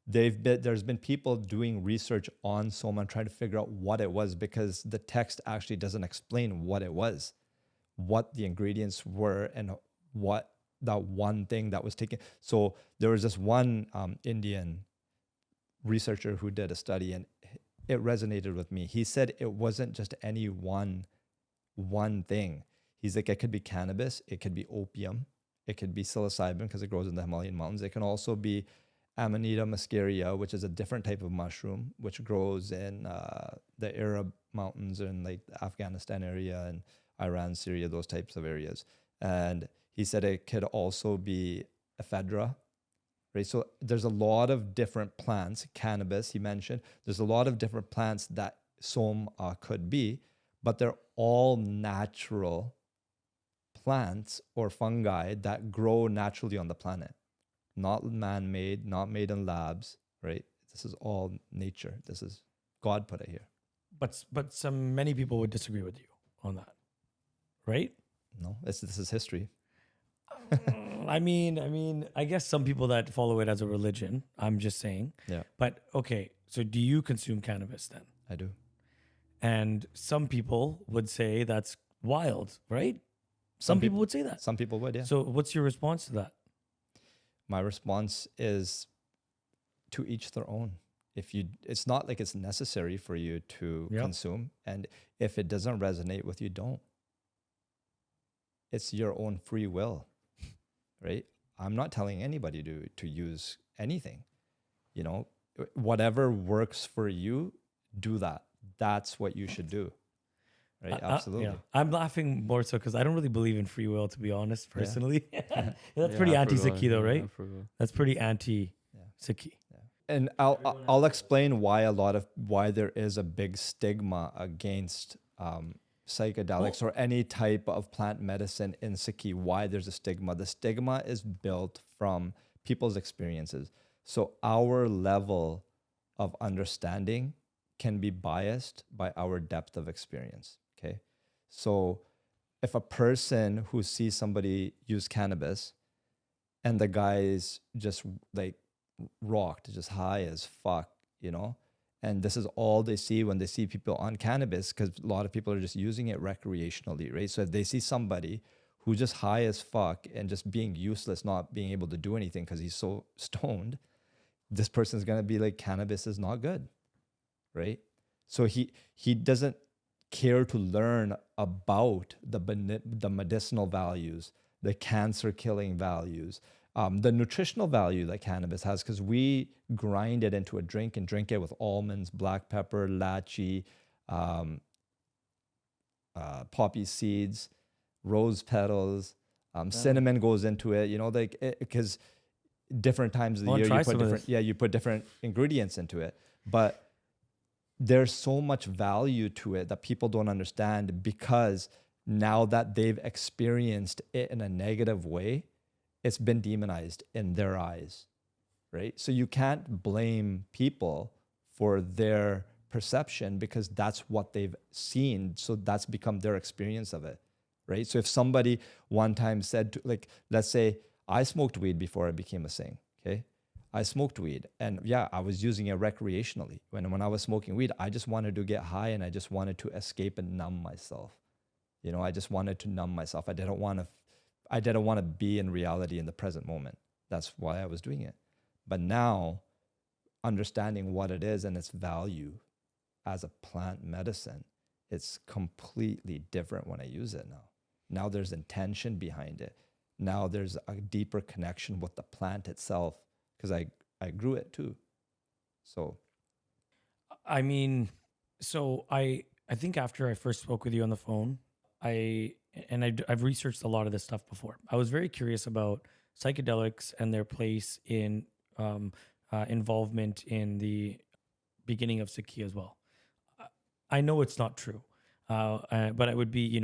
there's been people doing research on soma and trying to figure out what it was, because the text actually doesn't explain what it was, what the ingredients were, and what that one thing that was taken. So there was this one Indian researcher who did a study, and it resonated with me. He said it wasn't just any one thing. He's like, it could be cannabis, it could be opium, it could be psilocybin because it grows in the Himalayan mountains. It can also be Amanita muscaria, which is a different type of mushroom, which grows in the Arab mountains in like the Afghanistan area and Iran, Syria, those types of areas. And he said it could also be ephedra, right? So there's a lot of different plants, cannabis, he mentioned. There's a lot of different plants that soma could be, but they're all natural plants or fungi that grow naturally on the planet. Not man-made, not made in labs, right? This is all nature. This is God put it here. But many people would disagree with you on that, right? No, this is history. I mean, I guess some people that follow it as a religion, I'm just saying. Yeah. But okay, so do you consume cannabis then? I do. And some people would say that's wild, right? Some people would say that. Some people would, yeah. So what's your response to that? My response is to each their own. It's not like it's necessary for you to consume. And if it doesn't resonate with you, don't. It's your own free will, right? I'm not telling anybody to use anything. You know, whatever works for you, do that. That's what you should do. Right? Absolutely. Yeah. I'm laughing more so because I don't really believe in free will, to be honest, personally. That's pretty anti-Sikhi though, right? That's pretty anti-Sikhi. Yeah. And I'll explain why there is a big stigma against psychedelics or any type of plant medicine in Sikhi, why there's a stigma. The stigma is built from people's experiences. So our level of understanding can be biased by our depth of experience. Okay. So if a person who sees somebody use cannabis and the guy's just like rocked, just high as fuck, you know, and this is all they see when they see people on cannabis, because a lot of people are just using it recreationally, right? So if they see somebody who's just high as fuck and just being useless, not being able to do anything because he's so stoned, this person's going to be like, cannabis is not good, right? So he doesn't care to learn about the medicinal values, the cancer killing values, the nutritional value that cannabis has, because we grind it into a drink and drink it with almonds, black pepper, lachi, poppy seeds, rose petals, cinnamon goes into it, you know, like, because different times of the year you put different ingredients into it. But there's so much value to it that people don't understand, because now that they've experienced it in a negative way, it's been demonized in their eyes, right? So you can't blame people for their perception, because that's what they've seen. So that's become their experience of it, right? So if somebody one time said, like, let's say I smoked weed before I became a Singh, okay? I smoked weed, and yeah, I was using it recreationally. When I was smoking weed, I just wanted to get high and I just wanted to escape and numb myself. You know, I just wanted to numb myself. I didn't want to be in reality in the present moment. That's why I was doing it. But now, understanding what it is and its value as a plant medicine, it's completely different when I use it now. Now there's intention behind it. Now there's a deeper connection with the plant itself, because I grew it too. So, I mean, so I think after I first spoke with you on the phone, I've researched a lot of this stuff before. I was very curious about psychedelics and their place in involvement in the beginning of Sikhi as well. I know it's not true, but it would be,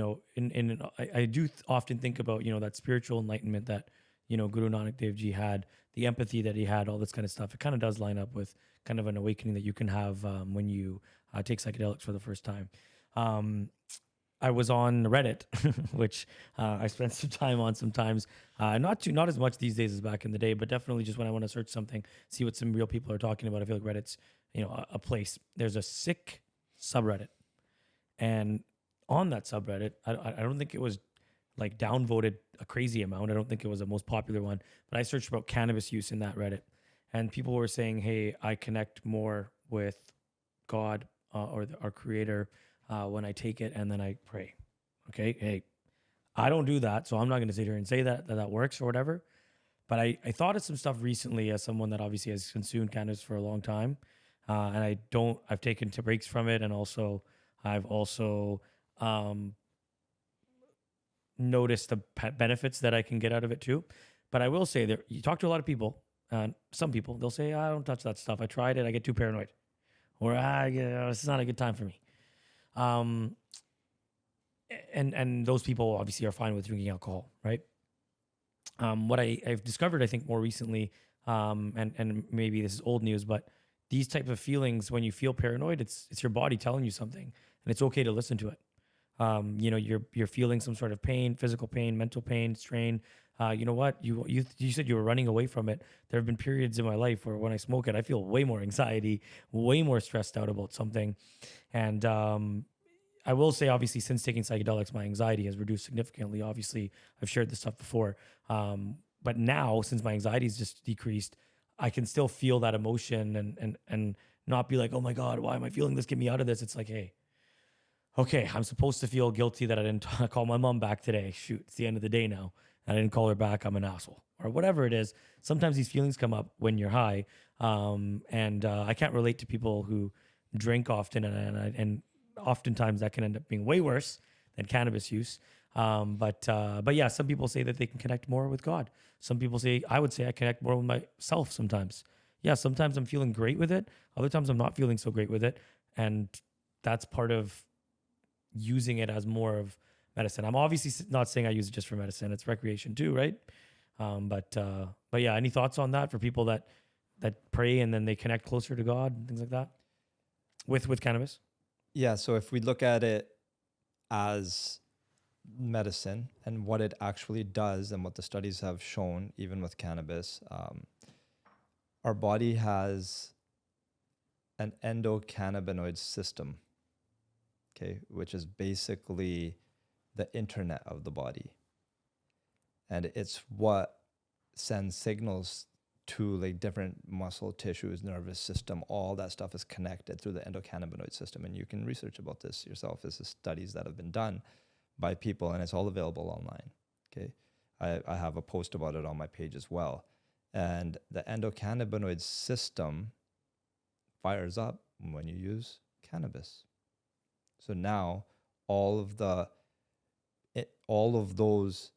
I do often think about, that spiritual enlightenment that, Guru Nanak Dev Ji had, the empathy that he had, all this kind of stuff. It kind of does line up with kind of an awakening that you can have when you take psychedelics for the first time. I was on Reddit, which I spend some time on sometimes. Not as much these days as back in the day, but definitely just when I want to search something, see what some real people are talking about. I feel like Reddit's, a place. There's a Sikh subreddit, and on that subreddit, I don't think it was like downvoted a crazy amount. I don't think it was the most popular one, but I searched about cannabis use in that Reddit, and people were saying, "Hey, I connect more with God or our Creator when I take it, and then I pray." Okay, hey, I don't do that, so I'm not going to sit here and say that works or whatever. But I thought of some stuff recently as someone that obviously has consumed cannabis for a long time, and I've taken breaks from it, and I've also noticed the benefits that I can get out of it too. But I will say that you talk to a lot of people, some people, they'll say, "I don't touch that stuff. I tried it. I get too paranoid," or "It's not a good time for me." And those people obviously are fine with drinking alcohol, right? What I've discovered, I think more recently, and maybe this is old news, but these type of feelings, when you feel paranoid, it's your body telling you something, and it's okay to listen to it. You're feeling some sort of pain, physical pain, mental pain, strain. You know what? You said you were running away from it. There have been periods in my life where when I smoke it, I feel way more anxiety, way more stressed out about something. And I will say, obviously, since taking psychedelics, my anxiety has reduced significantly. Obviously, I've shared this stuff before. But now, since my anxiety has just decreased, I can still feel that emotion and not be like, "Oh my God, why am I feeling this? Get me out of this." It's like, hey, okay, I'm supposed to feel guilty that I didn't call my mom back today. Shoot, it's the end of the day now. I didn't call her back. I'm an asshole, or whatever it is. Sometimes these feelings come up when you're high. And I can't relate to people who drink often, and oftentimes that can end up being way worse than cannabis use. But yeah, some people say that they can connect more with God. Some people say, I would say I connect more with myself sometimes. Yeah, sometimes I'm feeling great with it. Other times I'm not feeling so great with it. And that's part of using it as more of medicine. I'm obviously not saying I use it just for medicine. It's recreation too, right? But yeah, any thoughts on that for people that pray and then they connect closer to God and things like that with cannabis? Yeah, so if we look at it as medicine and what it actually does and what the studies have shown, even with cannabis, our body has an endocannabinoid system, okay, which is basically the internet of the body. And it's what sends signals to like different muscle tissues, nervous system, all that stuff is connected through the endocannabinoid system. And you can research about this yourself. This is studies that have been done by people, and it's all available online. Okay. I have a post about it on my page as well. And the endocannabinoid system fires up when you use cannabis. So now all of those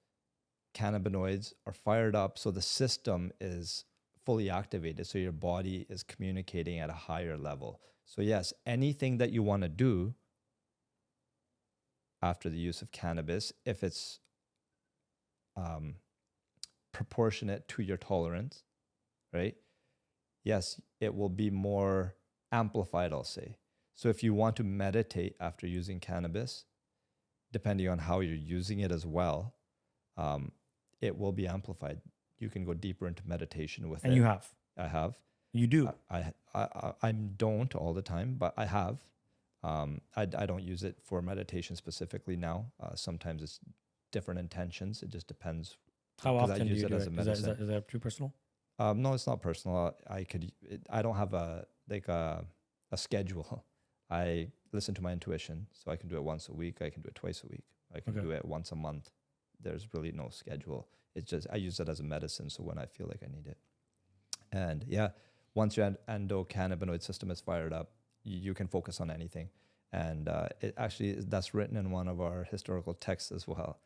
cannabinoids are fired up, so the system is fully activated, so your body is communicating at a higher level. So yes, anything that you want to do after the use of cannabis, if it's proportionate to your tolerance, right? Yes, it will be more amplified, I'll say. So if you want to meditate after using cannabis, depending on how you're using it as well, it will be amplified. You can go deeper into meditation with it. And you have. I have. You do. I don't all the time, but I have. I don't use it for meditation specifically now. Sometimes it's different intentions. It just depends. How often I use do you it do as it? a medicine. Is that too personal? No, it's not personal. I don't have a schedule. I listen to my intuition, so I can do it once a week. I can do it twice a week. I can do it once a month. There's really no schedule. It's just I use it as a medicine, so when I feel like I need it. And yeah, once your endocannabinoid system is fired up, you can focus on anything. And it actually, that's written in one of our historical texts as well.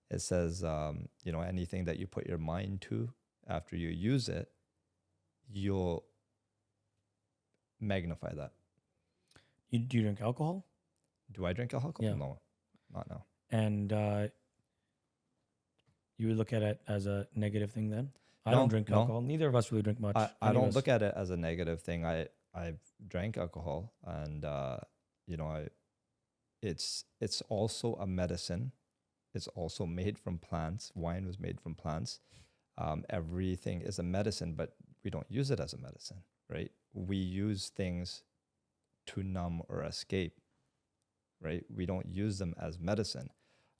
It says, anything that you put your mind to after you use it, you'll magnify that. Do you drink alcohol? Do I drink alcohol? Yeah. No, not now. And you would look at it as a negative thing then? I No, don't drink no. alcohol. Neither of us really drink much. I Any of don't us. look at it as a negative thing. I've drank alcohol, and it's also a medicine. It's also made from plants. Wine was made from plants. Everything is a medicine, but we don't use it as a medicine, right? We use things to numb or escape, right? We don't use them as medicine.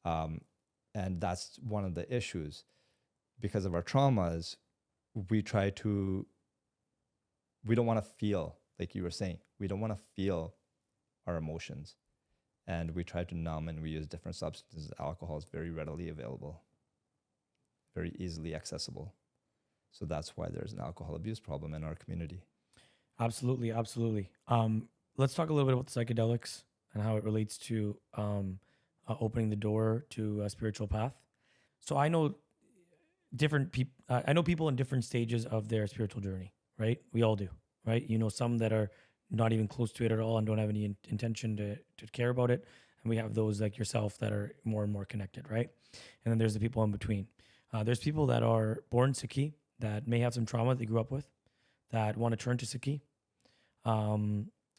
And that's one of the issues. Because of our traumas, we don't want to feel, like you were saying, we don't want to feel our emotions. And we try to numb, and we use different substances. Alcohol is very readily available, very easily accessible. So that's why there's an alcohol abuse problem in our community. Absolutely, absolutely. Let's talk a little bit about the psychedelics and how it relates to opening the door to a spiritual path. So I know different people. I know people in different stages of their spiritual journey. Right? We all do. Right? You know, some that are not even close to it at all and don't have any intention to care about it. And we have those like yourself that are more and more connected, right? And then there's the people in between. There's people that are born Sikhi that may have some trauma they grew up with that want to turn to Sikhi.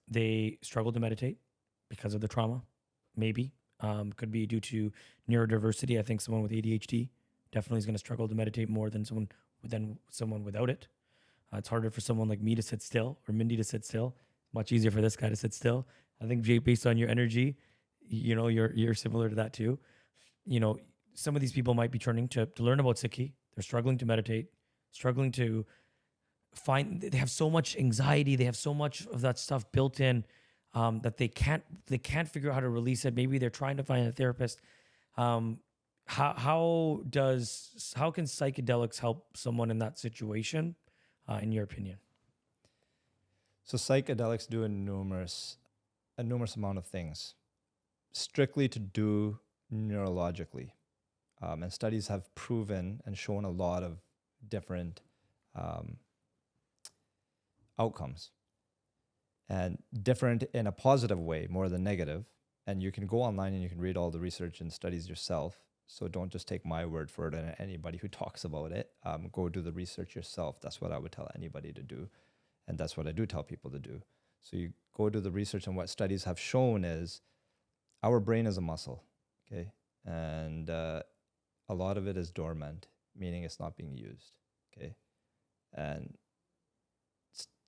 They struggle to meditate because of the trauma, maybe. Could be due to neurodiversity. I think someone with ADHD definitely is going to struggle to meditate more than someone without it. It's harder for someone like me to sit still or Mindy to sit still. Much easier for this guy to sit still. I think Jay, based on your energy, you're similar to that too. Some of these people might be turning to learn about Sikhi. They're struggling to meditate, struggling to they have so much anxiety. They have so much of that stuff built in that they can't figure out how to release it. Maybe they're trying to find a therapist. How can psychedelics help someone in that situation, in your opinion? So psychedelics do a numerous amount of things, strictly to do neurologically. And studies have proven and shown a lot of different outcomes, and different in a positive way more than negative. And you can go online and you can read all the research and studies yourself. So don't just take my word for it and anybody who talks about it. Go do the research yourself. That's what I would tell anybody to do. And that's what I do tell people to do. So you go do the research, and what studies have shown is our brain is a muscle, okay? And a lot of it is dormant, meaning it's not being used, okay? And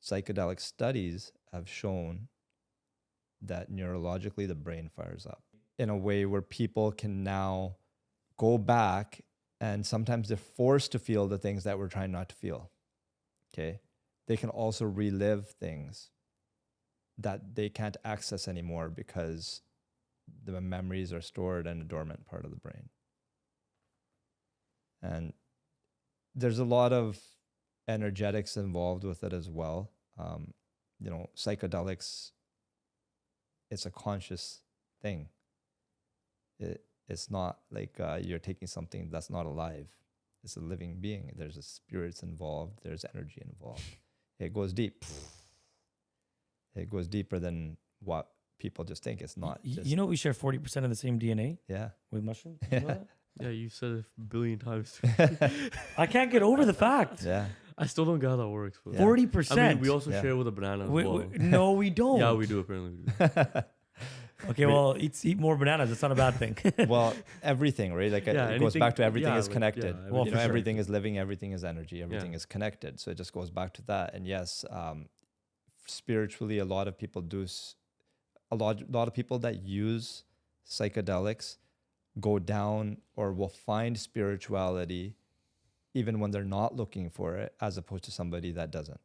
psychedelic studies have shown that neurologically the brain fires up in a way where people can now go back, and sometimes they're forced to feel the things that we're trying not to feel, okay? They can also relive things that they can't access anymore because the memories are stored in a dormant part of the brain. And there's a lot of energetics involved with it as well. Psychedelics, it's a conscious thing. It's not like you're taking something that's not alive. It's a living being. There's a spirits involved. There's energy involved. It goes deep. It goes deeper than what people just think. It's not. We share 40% of the same DNA. Yeah. With mushrooms. You know that? Yeah, you said it a billion times. I can't get over the fact. Yeah. I still don't get how that works. But 40%. I mean, we also share with a banana as well. No, we don't. Yeah, we do, apparently. We do. Okay, well, eat more bananas. It's not a bad thing. Well, everything, right? Like it goes back to everything is connected. Everything is living, everything is energy, everything is connected. So it just goes back to that. And yes, spiritually, a lot of people that use psychedelics go down or will find spirituality even when they're not looking for it, as opposed to somebody that doesn't.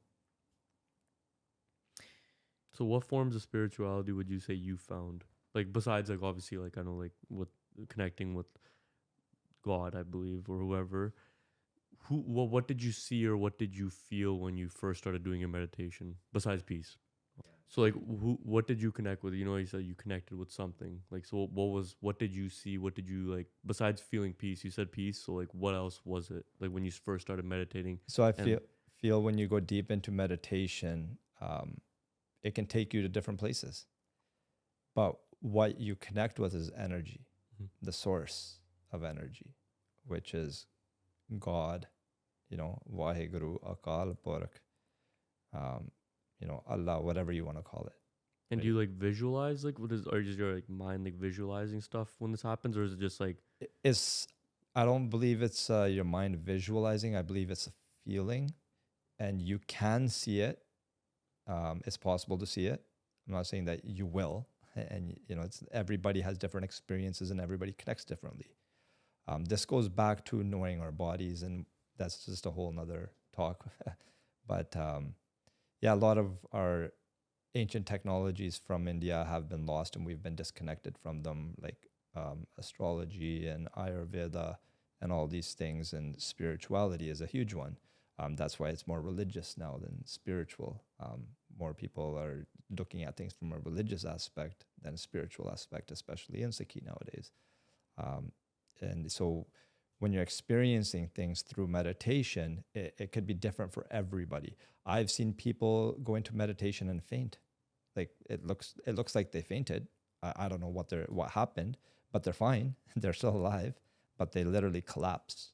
So what forms of spirituality would you say you found? Like besides like obviously like I know like with connecting with God, I believe, or whoever. What did you see or what did you feel when you first started doing your meditation besides peace? So like what did you connect with? You said you connected with something. Like so what did you see? What did you like besides feeling peace? You said peace, so like what else was it? Like when you first started meditating? So I feel when you go deep into meditation, it can take you to different places. But what you connect with is energy, Mhm. the source of energy, which is God, Vaheguru, Akal Purakh, Allah, whatever you want to call it. And do Right. you like visualize like or is your like mind like visualizing stuff when this happens, or is it just like I don't believe it's your mind visualizing. I believe it's a feeling, and you can see it. It's possible to see it. I'm not saying that you will, and it's everybody has different experiences and everybody connects differently. This goes back to knowing our bodies, and that's just a whole nother talk. But yeah, a lot of our ancient technologies from India have been lost, and we've been disconnected from them, like astrology and Ayurveda and all these things. And spirituality is a huge one. That's why it's more religious now than spiritual. More people are looking at things from a religious aspect than a spiritual aspect, especially in Sikhi nowadays. And so when you're experiencing things through meditation, it could be different for everybody. I've seen people go into meditation and faint. Like it looks like they fainted. I don't know what happened, but they're fine. They're still alive, but they literally collapsed,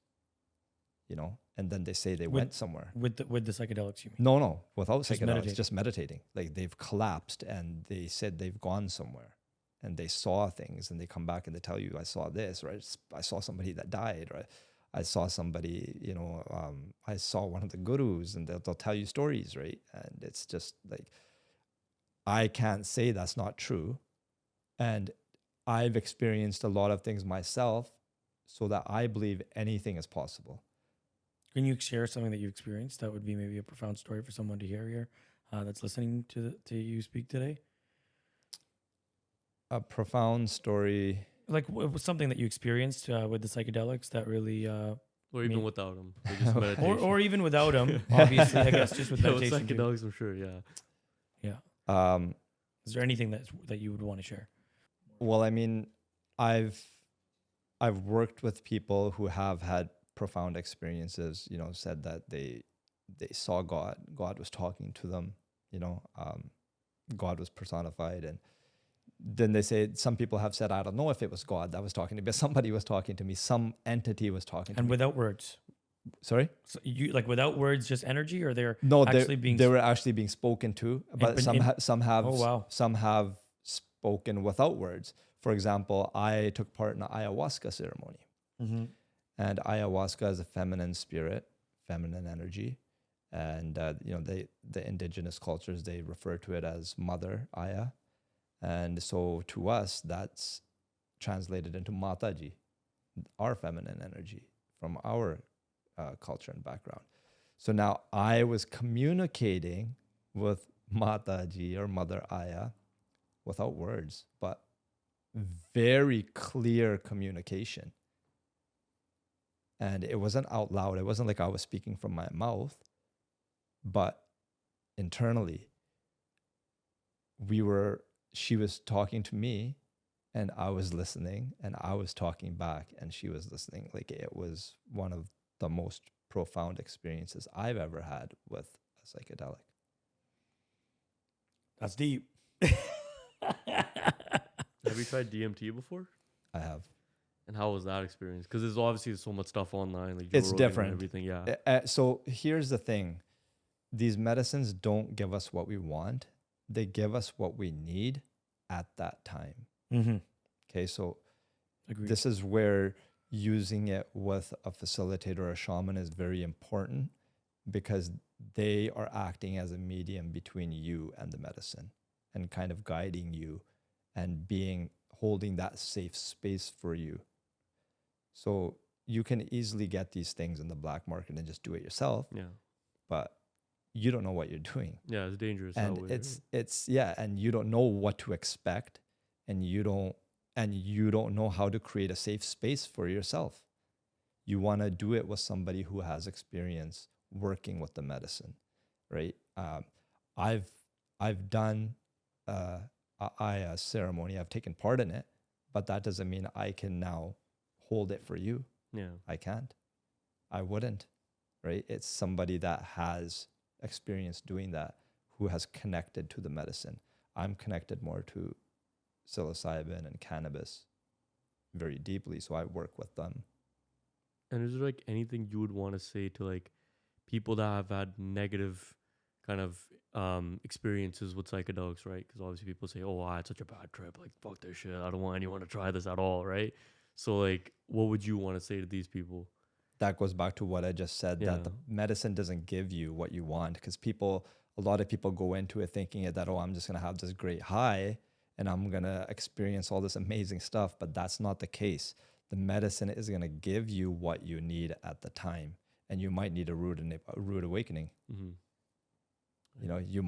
and then they say they went somewhere. With the psychedelics, you mean? No, without Just psychedelics, meditating. just meditating. Like they've collapsed and they said they've gone somewhere and they saw things, and they come back and they tell you, I saw this, right? I saw somebody that died, right? I saw somebody, I saw one of the gurus, and they'll tell you stories, right? And it's just like, I can't say that's not true. And I've experienced a lot of things myself, so that I believe anything is possible. Can you share something that you experienced that would be maybe a profound story for someone to hear here that's listening to you speak today? A profound story. Like something that you experienced with the psychedelics that really, or even mean- without them, just meditation. or even without them, obviously, I guess just with Yeah, with meditation. too. psychedelics, I'm sure. Yeah. Yeah. Is there anything that you would want to share? Well, I mean, I've worked with people who have had profound experiences, said that they saw God. God was talking to them, God was personified. And then they say, some people have said, I don't know if it was God that was talking to me, but somebody was talking to me, some entity was talking to And me. without words. Sorry? So you like without words, just energy, or they're No, actually being they were actually being spoken to, but some have Oh, wow. some have spoken without words. For example, I took part in an ayahuasca ceremony. Mhm. And ayahuasca is a feminine spirit, feminine energy. And, the indigenous cultures, they refer to it as Mother Aya. And so to us, that's translated into Mataji, our feminine energy from our culture and background. So now I was communicating with Mataji or Mother Aya without words, but very clear communication. And it wasn't out loud. It wasn't like I was speaking from my mouth, but internally, she was talking to me and I was listening, and I was talking back and she was listening. Like, it was one of the most profound experiences I've ever had with a psychedelic. That's deep. Have you tried DMT before? I have. And how was that experience? Because there's obviously so much stuff online, like Joe It's Rogan and different. everything. Yeah. So here's the thing. These medicines don't give us what we want. They give us what we need at that time. Mm-hmm. Okay, so Agreed. this is where using it with a facilitator or a shaman is very important, because they are acting as a medium between you and the medicine and kind of guiding you and holding that safe space for you. So you can easily get these things in the black market and just do it yourself, Yeah. but you don't know what you're doing. Yeah, it's dangerous. And that way, it's and you don't know what to expect, and you don't know how to create a safe space for yourself. You want to do it with somebody who has experience working with the medicine, right? I've done a ceremony. I've taken part in it, but that doesn't mean I can now hold it for you. Yeah. I can't. I wouldn't, right? It's somebody that has experience doing that, who has connected to the medicine. I'm connected more to psilocybin and cannabis very deeply. So I work with them. And is there like anything you would want to say to like people that have had negative kind of experiences with psychedelics, right? Because obviously people say, oh, I had such a bad trip. Like, fuck this shit. I don't want anyone to try this at all, right? So like, what would you want to say to these people? That goes back to what I just said, that the medicine doesn't give you what you want, because a lot of people go into it thinking that, oh, I'm just going to have this great high and I'm going to experience all this amazing stuff. But that's not the case. The medicine is going to give you what you need at the time. And you might need a rude awakening. Mm-hmm. You know, you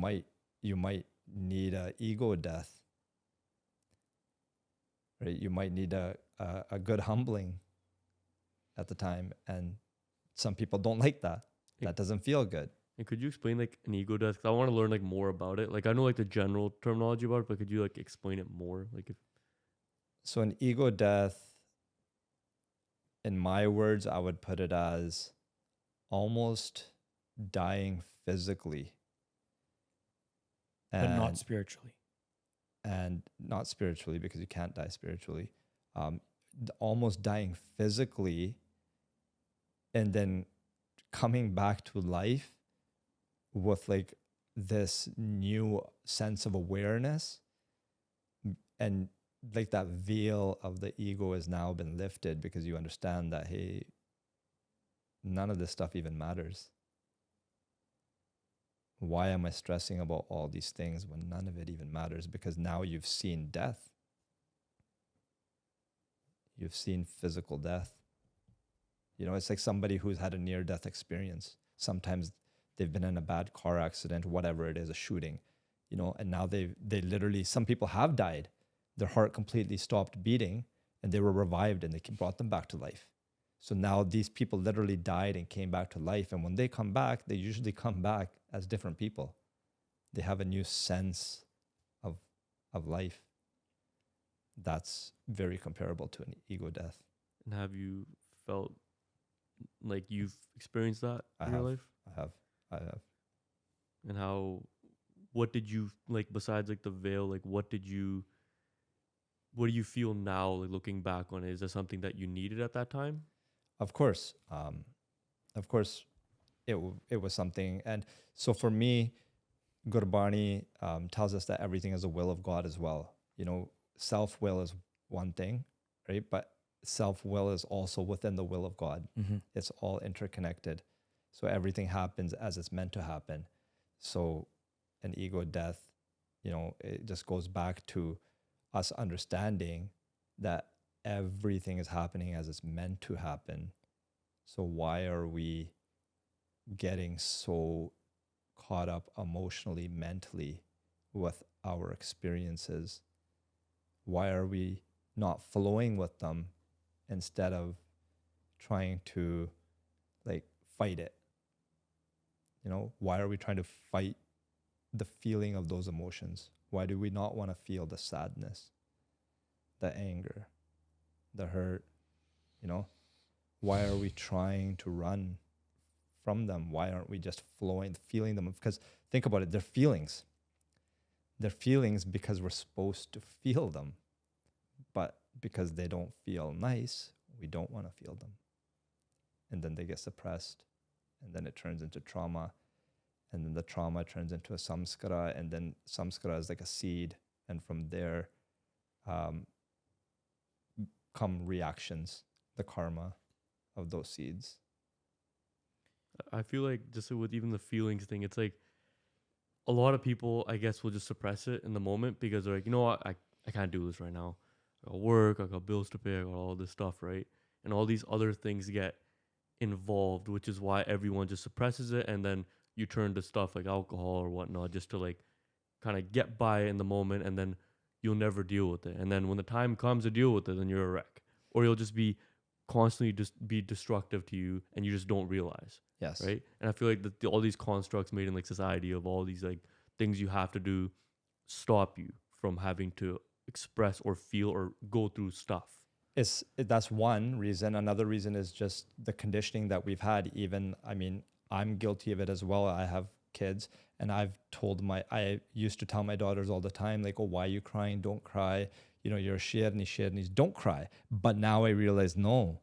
might need a ego death, right? You might need a good humbling at the time, and some people don't like that. That doesn't feel good. And could you explain like an ego death? 'Cause I want to learn like more about it. Like I know like the general terminology about it, but could you like explain it more? Like if So an ego death, in my words, I would put it as almost dying physically. But not spiritually. And not spiritually, because you can't die spiritually. Almost dying physically, and then coming back to life with like this new sense of awareness, and like that veil of the ego has now been lifted, because you understand that, hey, none of this stuff even matters. Why am I stressing about all these things when none of it even matters? Because now you've seen death. You've seen physical death. You know, it's like somebody who's had a near-death experience. Sometimes they've been in a bad car accident, whatever it is, a shooting, you know, and now they literally, some people have died. Their heart completely stopped beating and they were revived, and they brought them back to life. So now these people literally died and came back to life. And when they come back, they usually come back as different people. They have a new sense of life. That's very comparable to an ego death. and have you felt like you've experienced that in your life? I have. And what did you like besides like the veil? Like what do you feel now, like looking back on it? Is there something that you needed at that time? Of course, it was something. And so for me, Gurbani tells us that everything is a will of God as well. You know, self-will is one thing, right? But self-will is also within the will of God. Mm-hmm. It's all interconnected. So everything happens as it's meant to happen. So an ego death, you know, it just goes back to us understanding that everything is happening as it's meant to happen. So why are we getting so caught up emotionally, mentally with our experiences? Why are we not flowing with them instead of trying to like fight it? You know, why are we trying to fight the feeling of those emotions? Why do we not want to feel the sadness, the anger, the hurt? You know, why are we trying to run from them? Why aren't we just flowing, feeling them? Because think about it, they're feelings. They're feelings because we're supposed to feel them. But because they don't feel nice, we don't want to feel them. And then they get suppressed. And then it turns into trauma. And then the trauma turns into a samskara. And then samskara is like a seed. And from there come reactions, the karma of those seeds. I feel like just with even the feelings thing, it's like a lot of people, I guess, will just suppress it in the moment because they're like, you know what, I can't do this right now. I got work, I got bills to pay, I got all this stuff, right? And all these other things get involved, which is why everyone just suppresses it. And then you turn to stuff like alcohol or whatnot just to like kind of get by in the moment, and then you'll never deal with it. And then when the time comes to deal with it, then you're a wreck. Or you'll just be constantly just be destructive to you and you just don't realize. Yes. Right. And I feel like all these constructs made in like society of all these like things you have to do stop you from having to express or feel or go through stuff. That's one reason. Another reason is just the conditioning that we've had. Even, I mean, I'm guilty of it as well. I have kids, and I used to tell my daughters all the time, like, oh, why are you crying? Don't cry. you're shernis, don't cry. But now I realize, no,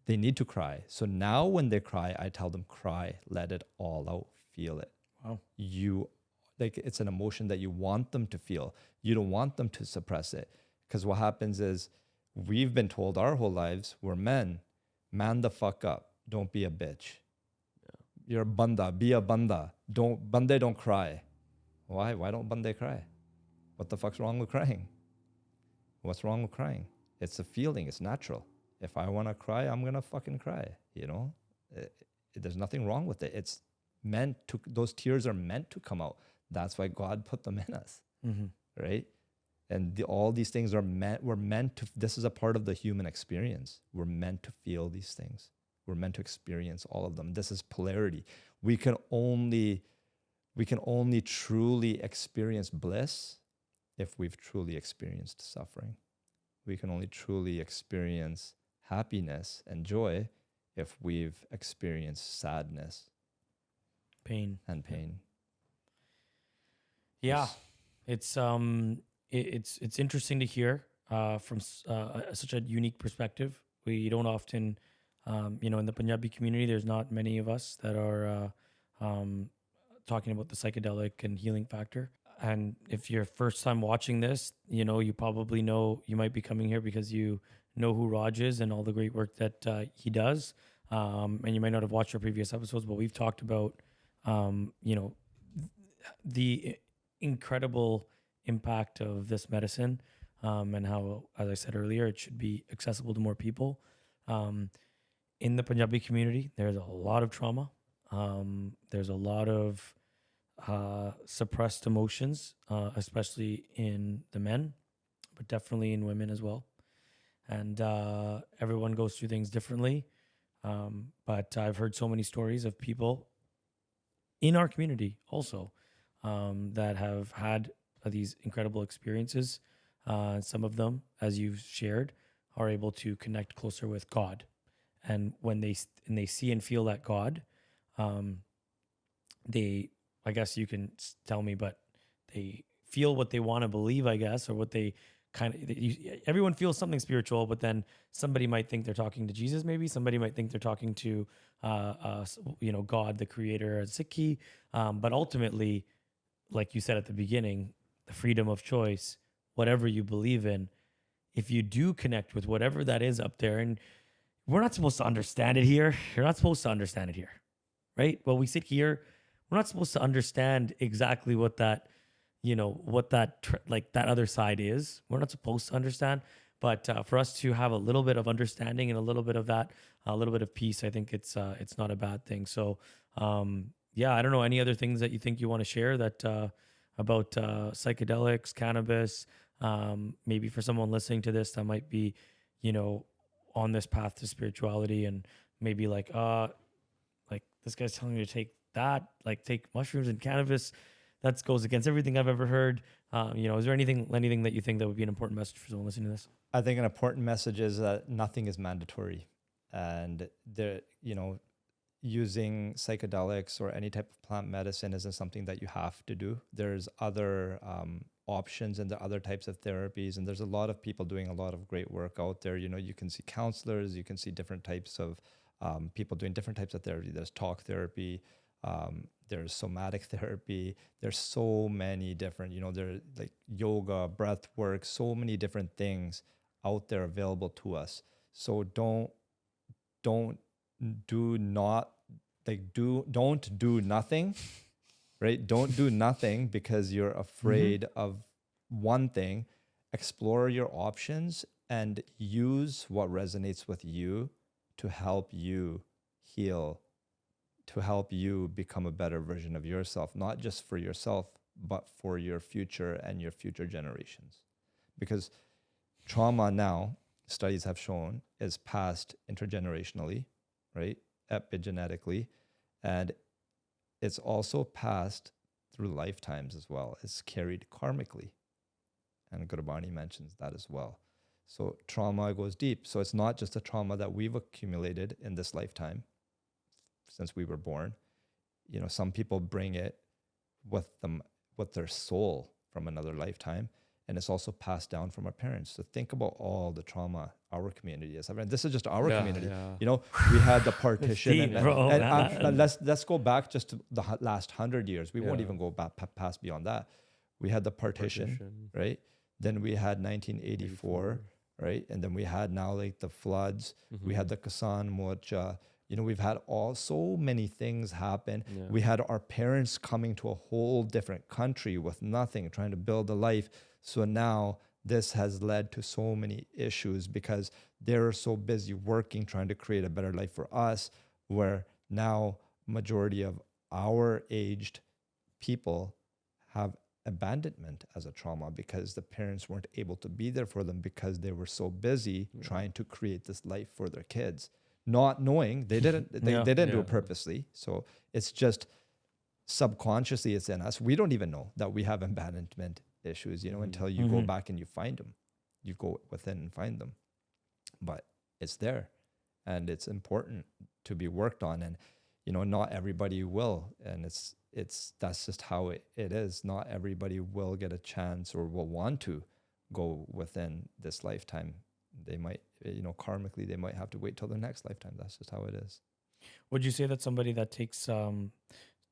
they need to cry. So now when they cry, I tell them, cry, let it all out, feel it. Wow. It's an emotion that you want them to feel. You don't want them to suppress it. Because what happens is we've been told our whole lives, we're men, man the fuck up. Don't be a bitch. You're a banda, be a banda. Bande don't cry. Why? Why don't bande cry? What the fuck's wrong with crying? What's wrong with crying? It's a feeling, it's natural. If I want to cry, I'm going to fucking cry, there's nothing wrong with it. It's meant to, those tears are meant to come out. That's why God put them in us, right? And all these things we're meant to, this is a part of the human experience. We're meant to feel these things. We're meant to experience all of them. This is polarity. We can only truly experience bliss if we've truly experienced suffering. We can only truly experience happiness and joy if we've experienced sadness, pain. Yes. It's interesting to hear from such a unique perspective. We don't often, in the Punjabi community, there's not many of us that are talking about the psychedelic and healing factor. And if you're first time watching this, you probably know, you might be coming here because you know who Raj is and all the great work that he does. And you might not have watched our previous episodes, but we've talked about, the incredible impact of this medicine, and how, as I said earlier, it should be accessible to more people. In the Punjabi community, there's a lot of trauma. There's a lot of suppressed emotions, especially in the men, but definitely in women as well. And everyone goes through things differently. But I've heard so many stories of people in our community also that have had these incredible experiences. Some of them, as you've shared, are able to connect closer with God. And when they see and feel that God, they, I guess you can tell me, but they feel what they want to believe, I guess, or what they everyone feels something spiritual, but then somebody might think they're talking to Jesus, maybe somebody might think they're talking to, God, the creator, a Sikh. But ultimately, like you said at the beginning, the freedom of choice, whatever you believe in, if you do connect with whatever that is up there, and we're not supposed to understand it here. You're not supposed to understand it here, right? Well, we sit here, we're not supposed to understand exactly what that, that other side is. We're not supposed to understand, but for us to have a little bit of understanding and a little bit of that, a little bit of peace, I think it's not a bad thing. So, I don't know, any other things that you think you want to share that about psychedelics, cannabis, maybe for someone listening to this that might be, on this path to spirituality, and maybe like this guy's telling me to take that, like take mushrooms and cannabis. That goes against everything I've ever heard. Is there anything that you think that would be an important message for someone listening to this? I think an important message is that nothing is mandatory, and using psychedelics or any type of plant medicine isn't something that you have to do. There's other options, and there are other types of therapies, and there's a lot of people doing a lot of great work out there. You can see counselors, you can see different types of people doing different types of therapy. There's talk therapy, there's somatic therapy. There's so many different, there's like yoga, breath work, so many different things out there available to us. So don't do nothing, right? Don't do nothing because you're afraid of one thing. Explore your options and use what resonates with you to help you heal, to help you become a better version of yourself, not just for yourself, but for your future and your future generations. Because trauma now, studies have shown, is passed intergenerationally, right? Epigenetically. And it's also passed through lifetimes as well. It's carried karmically. And Gurbani mentions that as well. So trauma goes deep. So it's not just a trauma that we've accumulated in this lifetime since we were born. Some people bring it with them, with their soul from another lifetime. and it's also passed down from our parents. So think about all the trauma our community has. I mean, this is just our community. Yeah. You know, we had the partition, deep, bro. and let's go back just to the last 100 years. We won't even go back past beyond that. We had the partition, right? Then we had 1984, right? And then we had now like the floods. We had the Kisan Morcha. You know, we've had so many things happen. Yeah. We had our parents coming to a whole different country with nothing, trying to build a life. So now this has led to so many issues because they're so busy working, trying to create a better life for us, where now majority of our aged people have abandonment as a trauma because the parents weren't able to be there for them because they were so busy trying to create this life for their kids, not knowing they didn't do it purposely. So it's just subconsciously it's in us. We don't even know that we have abandonment issues, you know, until you go back and you find them. You go within and find them. But it's there and it's important to be worked on. And, you know, not everybody will. And that's just how it is. Not everybody will get a chance or will want to go within this lifetime. They might, you know, karmically, they might have to wait till the next lifetime. That's just how it is. Would you say that somebody that takes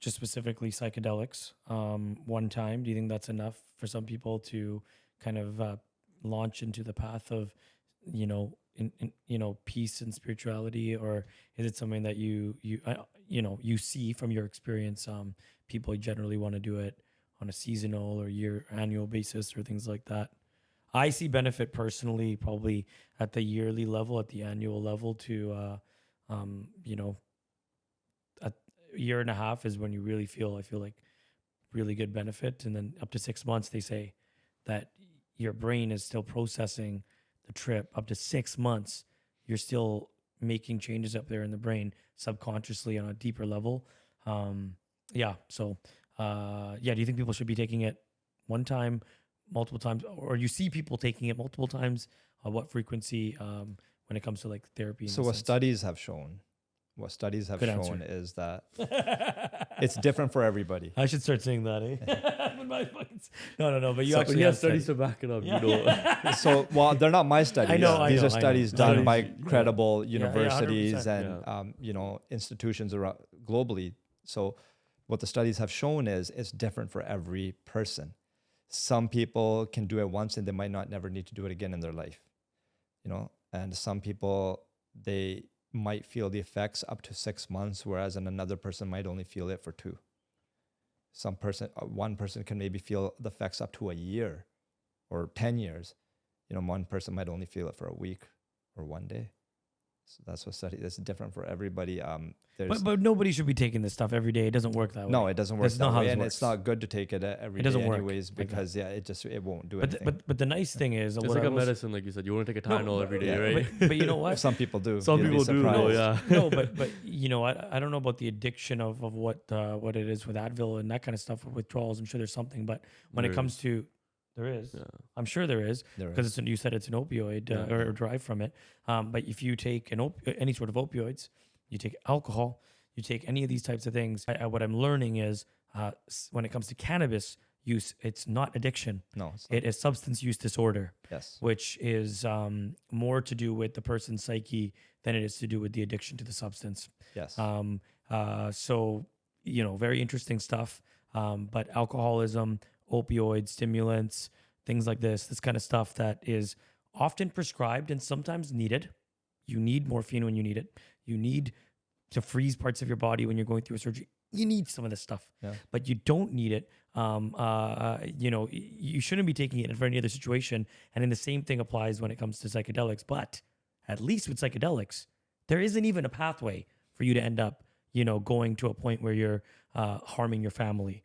just specifically psychedelics one time, do you think that's enough for some people to kind of launch into the path of, you know, in peace and spirituality? Or is it something that you see from your experience, people generally want to do it on a seasonal or annual basis or things like that? I see benefit personally, probably at the yearly level, at the annual level to, a year and a half is when you really I feel like really good benefit. And then up to 6 months, they say that your brain is still processing the trip. Up to 6 months, you're still making changes up there in the brain subconsciously on a deeper level. So, do you think people should be taking it one time, multiple times, or you see people taking it multiple times? What frequency when it comes to like therapy? So what studies have shown is that it's different for everybody. I should start saying that, eh? No, but you So actually you have have studies to back it up, you know. So, well, they're not my studies. I know, These are studies done by Yeah. credible 100%. universities and you know, institutions around globally. So what the studies have shown is it's different for every person. Some people can do it once and they might not never need to do it again in their life, you know, and some people, they might feel the effects up to 6 months, whereas another person might only feel it for 2. One person can maybe feel the effects up to a year or 10 years. You know, one person might only feel it for a week or 1 day. So that's what study. It's different for everybody. But nobody should be taking this stuff every day. It doesn't work that way. No, it doesn't work That's that not how way, this and works. it's not good to take it every It day doesn't work anyways, like because it won't do anything. But the nice thing is, It's what like I a will- medicine, like you said. You want to take a Tylenol every day, right? But you know what? Some people do. Some You'd be people do, though, surprised. yeah. No, but you know, I don't know about the addiction of what it is with Advil and that kind of stuff with withdrawals. I'm sure there's something, but when it comes to there is, Yeah. I'm sure there is, There because you said it's an opioid or derived from it. But if you take any sort of opioids, you take alcohol, you take any of these types of things. What I'm learning is when it comes to cannabis use, it's not addiction. No, it's not. It is substance use disorder, Yes. which is more to do with the person's psyche than it is to do with the addiction to the substance. Yes. So, you know, very interesting stuff. But alcoholism, opioids, stimulants, things like this kind of stuff that is often prescribed and sometimes needed. You need morphine when you need it. You need to freeze parts of your body when you're going through a surgery. You need some of this stuff, but you don't need it. You know, you shouldn't be taking it for any other situation. And then the same thing applies when it comes to psychedelics. But at least with psychedelics, there isn't even a pathway for you to end up, you know, going to a point where you're harming your family.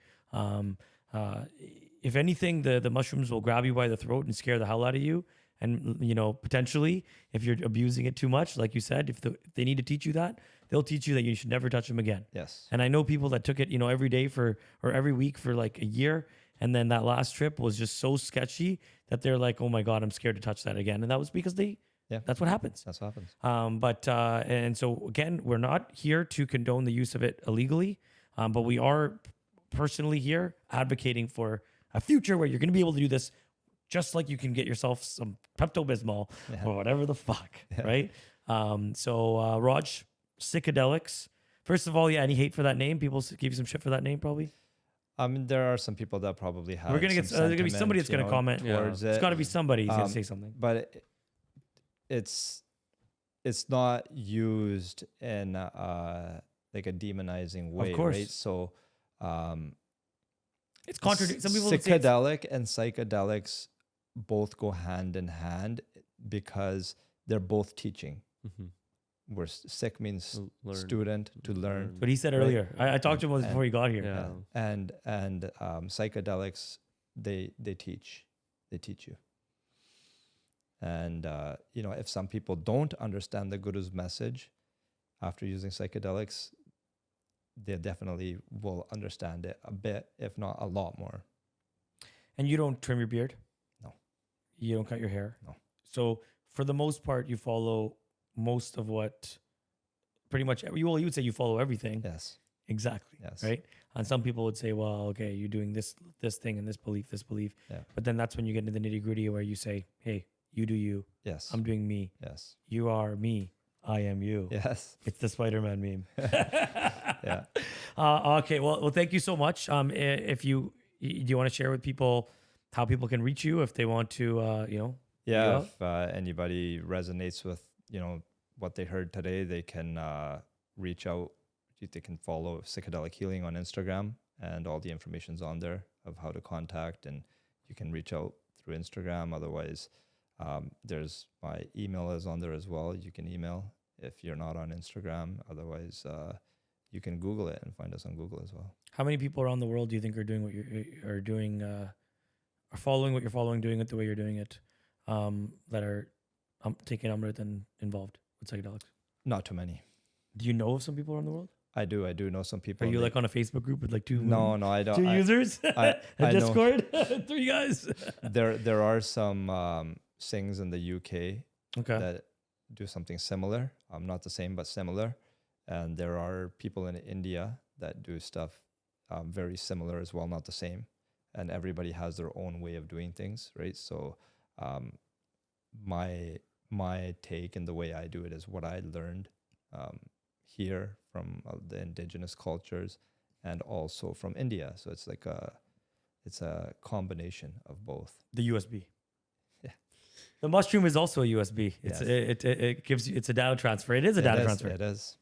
If anything, the mushrooms will grab you by the throat and scare the hell out of you. And, you know, potentially, if you're abusing it too much, like you said, if they need to teach you that, they'll teach you that you should never touch them again. Yes. And I know people that took it, you know, every day or every week for like a year. And then that last trip was just so sketchy that they're like, oh my God, I'm scared to touch that again. And that was because that's what happens. That's what happens. And so again, we're not here to condone the use of it illegally, but we are personally here advocating for a future where you're going to be able to do this just like you can get yourself some Pepto-Bismol or whatever the fuck, right? So Raj, Sikhadelics. First of all, yeah, any hate for that name? People give you some shit for that name, probably. I mean, there are some people that probably have. We're gonna get. There's gonna be somebody that's gonna comment. Towards There's it. got to be somebody who's gonna say something. But it's not used in like a demonizing way, Of course. right? So It's contradictory. Some people would say psychedelic and psychedelics both go hand in hand because they're both teaching. Where Sikh means Learn. student to learn. But he said earlier, I talked to him before he got here. Yeah. And psychedelics, they teach you. And if some people don't understand the Guru's message after using psychedelics, they definitely will understand it a bit, if not a lot more. And you don't trim your beard? No. You don't cut your hair? No. So for the most part, you follow most of what pretty much, you would say you follow everything. Yes. Exactly. Yes. Right. And some people would say, well, okay, you're doing this thing and this belief. Yeah. But then that's when you get into the nitty gritty where you say, hey, you do you. Yes. I'm doing me. Yes. You are me. I am you. Yes. It's the Spider-Man meme. Yeah. Okay. Well, thank you so much. If do you want to share with people how people can reach you if they want to, Yeah. If anybody resonates with, what they heard today, they can reach out. They can follow Sikhadelic Healing on Instagram, and all the information's on there of how to contact, and you can reach out through Instagram. Otherwise, there's my email is on there as well. You can email if you're not on Instagram. Otherwise, you can Google it and find us on Google as well. How many people around the world do you think are doing what you're doing, are following what you're following, doing it the way you're doing it, that are taking Amrit and involved with psychedelics? Not too many. Do you know of some people around the world? I do know some people. Are you like on a Facebook group with like No, I don't. two users? I Discord? 3 guys? There are some Singhs in the UK that do something similar. Not the same, but similar. And there are people in India that do stuff very similar as well, not the same. And everybody has their own way of doing things, right? So my take and the way I do it is what I learned here from the indigenous cultures and also from India. So it's like it's a combination of both. The USB. Yeah. The mushroom is also a USB. Yes. It gives you, it's a data transfer. It is a data transfer. It is.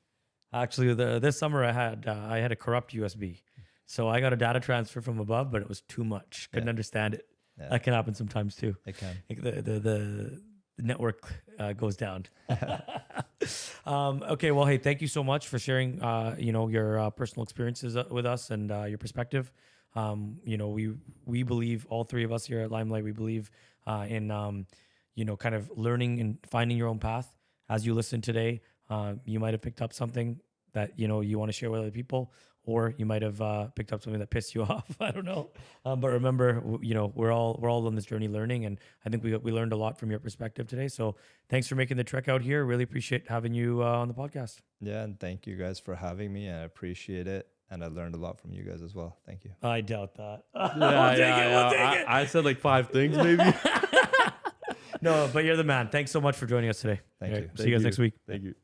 Actually, this summer I had a corrupt USB. So I got a data transfer from above, but it was too much. Couldn't understand it. Yeah. That can happen sometimes too. It can. Like the network goes down. Okay, well, hey, thank you so much for sharing, your personal experiences with us and your perspective. We believe, all three of us here at Limelight, we believe in, kind of learning and finding your own path. As you listen today, you might have picked up something that, you want to share with other people, or you might have picked up something that pissed you off. I don't know. But remember, we're all on this journey learning, and I think we learned a lot from your perspective today. So thanks for making the trek out here. Really appreciate having you on the podcast. Yeah, and thank you guys for having me. I appreciate it. And I learned a lot from you guys as well. Thank you. I doubt that. We'll take it. I said like 5 things maybe. No, but you're the man. Thanks so much for joining us today. Thank you. See you guys next week. Thank you.